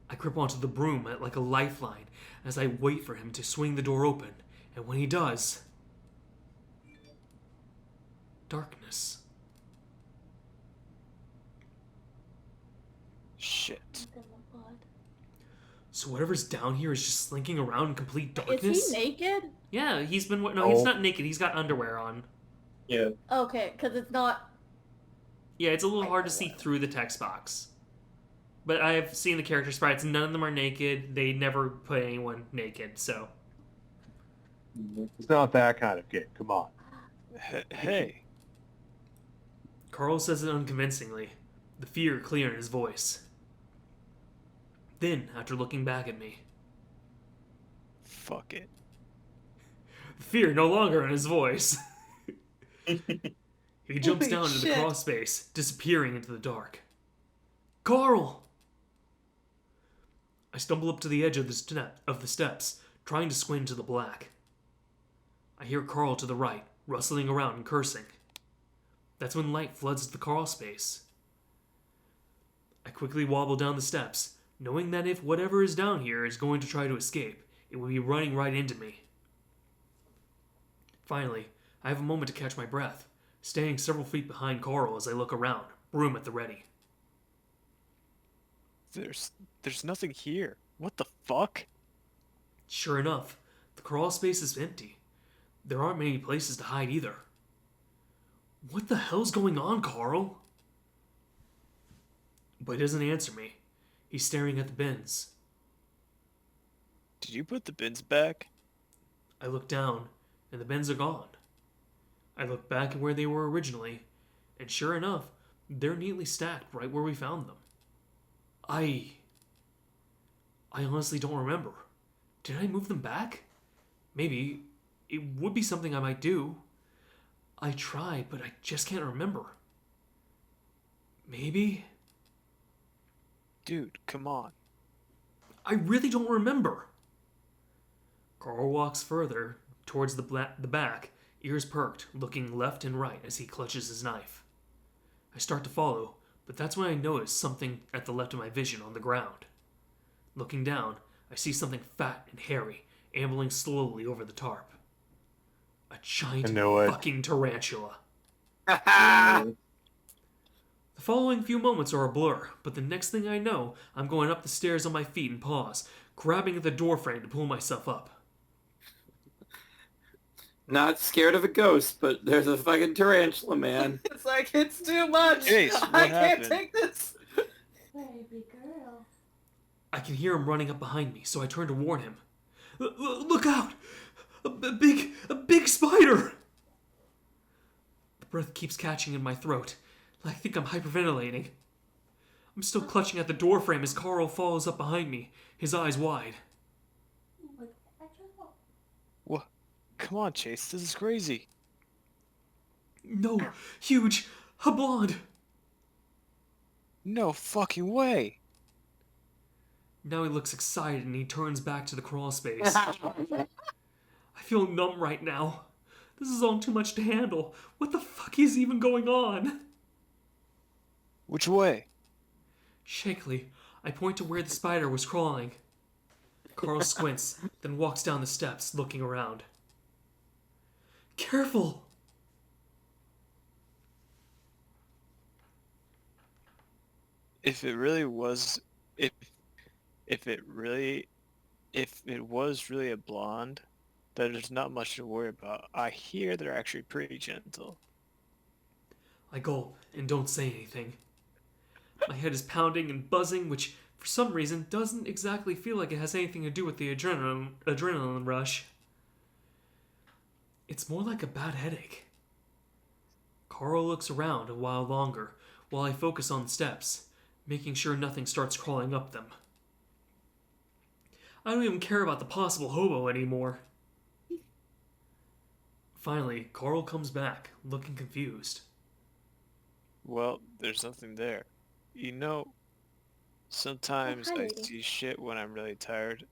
I grip onto the broom like a lifeline as I wait for him to swing the door open, and when he does... darkness. Shit. So whatever's down here is just slinking around in complete darkness? Is he naked? Yeah, he's been... No, he's not naked. He's got underwear on. Yeah. Okay, because it's not... Yeah, it's a little hard to see through the text box. But I have seen the character sprites. None of them are naked. They never put anyone naked, so... It's not that kind of game. Come on. Hey. Carl says it unconvincingly, the fear clear in his voice. Then, after looking back at me, Fuck it. the fear no longer in his voice. He jumps Holy down into the shit. crawl space, disappearing into the dark. Carl! I stumble up to the edge of the steps, trying to squint into the black. I hear Carl to the right, rustling around and cursing. That's when light floods the crawl space. I quickly wobble down the steps, knowing that if whatever is down here is going to try to escape, it will be running right into me. Finally, I have a moment to catch my breath, standing several feet behind Carl as I look around, broom at the ready. There's nothing here. What the fuck? Sure enough, the crawl space is empty. There aren't many places to hide either. What the hell's going on, Carl? But he doesn't answer me. He's staring at the bins. Did you put the bins back? I look down, and the bins are gone. I look back at where they were originally, and sure enough, they're neatly stacked right where we found them. I honestly don't remember. Did I move them back? Maybe. It would be something I might do. I try, but I just can't remember. Maybe? Dude, come on. I really don't remember. Carl walks further towards the back, ears perked, looking left and right as he clutches his knife. I start to follow, but that's when I notice something at the left of my vision on the ground. Looking down, I see something fat and hairy, ambling slowly over the tarp. A giant fucking tarantula. The following few moments are a blur, but the next thing I know, I'm going up the stairs on my feet and paws, grabbing at the door frame to pull myself up. Not scared of a ghost, but there's a fucking tarantula, man. It's like, it's too much. Chase, what I can't happened? take this. Baby girl. I can hear him running up behind me, so I turn to warn him. Look out! A big spider! The breath keeps catching in my throat. I think I'm hyperventilating. I'm still clutching at the doorframe as Carl follows up behind me, his eyes wide. What? Come on, Chase. This is crazy. No, huge, a blonde. No fucking way. Now he looks excited and he turns back to the crawl space. I feel numb right now. This is all too much to handle. What the fuck is even going on? Which way? Shakily, I point to where the spider was crawling. Carl squints, then walks down the steps, looking around. Careful! If it really was, if it was really a blonde, then there's not much to worry about. I hear they're actually pretty gentle. I gulp and don't say anything. My head is pounding and buzzing, which for some reason doesn't exactly feel like it has anything to do with the adrenaline rush. It's more like a bad headache. Carl looks around a while longer while I focus on the steps, making sure nothing starts crawling up them. I don't even care about the possible hobo anymore. Finally, Carl comes back, looking confused. Well, there's nothing there. You know, sometimes hi, I lady. see shit when I'm really tired.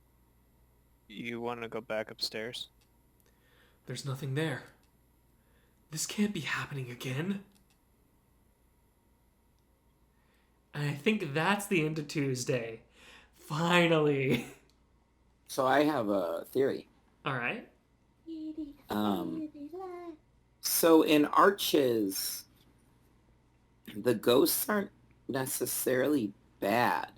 You want to go back upstairs? There's nothing there. This can't be happening again. And I think that's the end of Tuesday. Finally. So I have a theory. Alright. So in Arches, the ghosts aren't necessarily bad,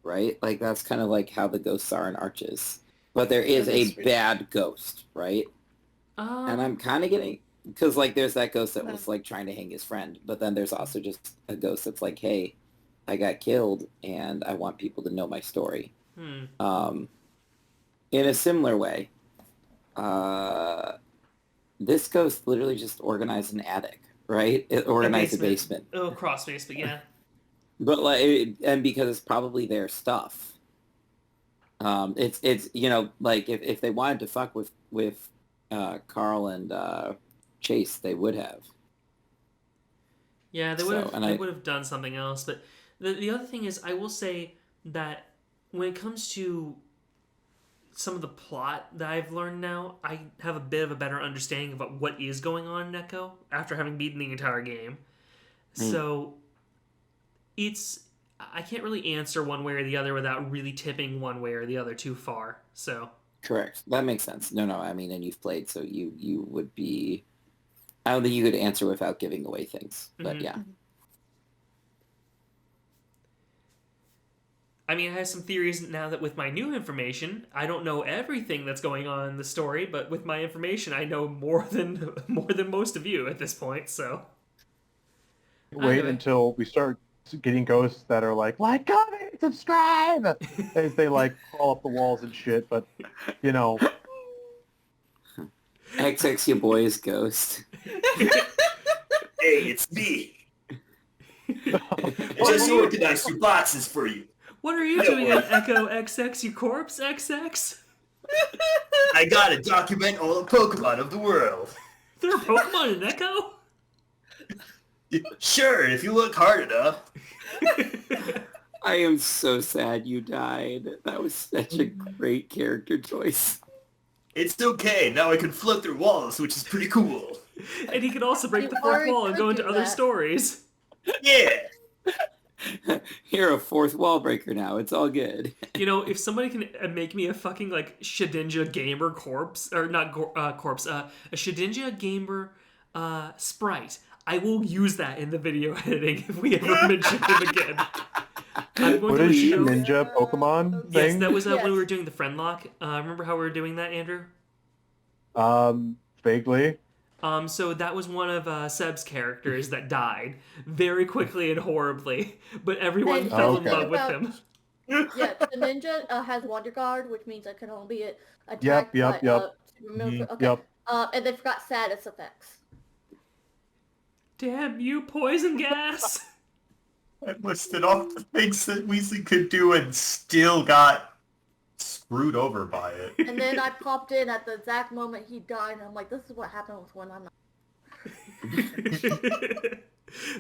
right? Like that's kind of like how the ghosts are in Arches. But there is a bad ghost, right? And I'm kind of getting, because like there's that ghost that was like trying to hang his friend, but then there's also just a ghost that's like, hey, I got killed and I want people to know my story. In a similar way, this ghost literally just organized an attic, right? It organized a basement. Oh, crawl space, but yeah. But like, and because it's probably their stuff. It's you know, like if they wanted to fuck with Carl and Chase, they would have. Yeah, they would have done something else. But the other thing is, I will say that when it comes to some of the plot that I've learned now, I have a bit of a better understanding about what is going on in Echo after having beaten the entire game. So I can't really answer one way or the other without really tipping one way or the other too far. So Correct. That makes sense. No, I mean, and you've played, so you would be I don't think you could answer without giving away things, but Mhm. yeah. I mean, I have some theories now that with my new information, I don't know everything that's going on in the story, but with my information, I know more than most of you at this point. So Wait Anyway. until we start getting ghosts that are like, comment, subscribe, as they like crawl up the walls and shit. But you know, XX your boy's ghost. Hey, it's me. What are you- organized your boxes for you. What are you doing at Echo XX, you corpse XX? I gotta document all the Pokemon of the world. There are Pokemon in Echo? Sure, if you look hard enough. I am so sad you died. That was such a great character choice. It's okay, now I can float through walls, which is pretty cool. And he can also break the You fourth already wall and go could into do other that. stories. Yeah. You're a fourth wall breaker now. It's all good. You know, if somebody can make me a fucking like Shedinja gamer corpse, or not corpse, a Shedinja gamer sprite, I will use that in the video editing if we ever mention him again. I'm going what to is let you know. Ninja Pokemon Yes, thing? that was when we Yes. were doing the friend lock. Remember how we were doing that, Andrew? Vaguely. So that was one of Seb's characters that died very quickly and horribly, but everyone And fell in okay. love with about- him. Yeah, the ninja has Wonder Guard, which means it can only be attacked Yep, by yep. super move. Mhm, Okay. yep. And they forgot status effects. Damn you, poison gas! I listed off the things that Weasley could do and still got screwed over by it. And then I popped in at the exact moment he died, and I'm like, this is what happens when I'm not.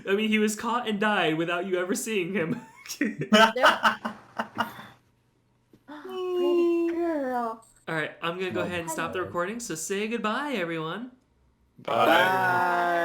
I mean, he was caught and died without you ever seeing him. Pretty girl. Alright, I'm gonna go ahead and stop the recording, so say goodbye, everyone. Bye. Bye.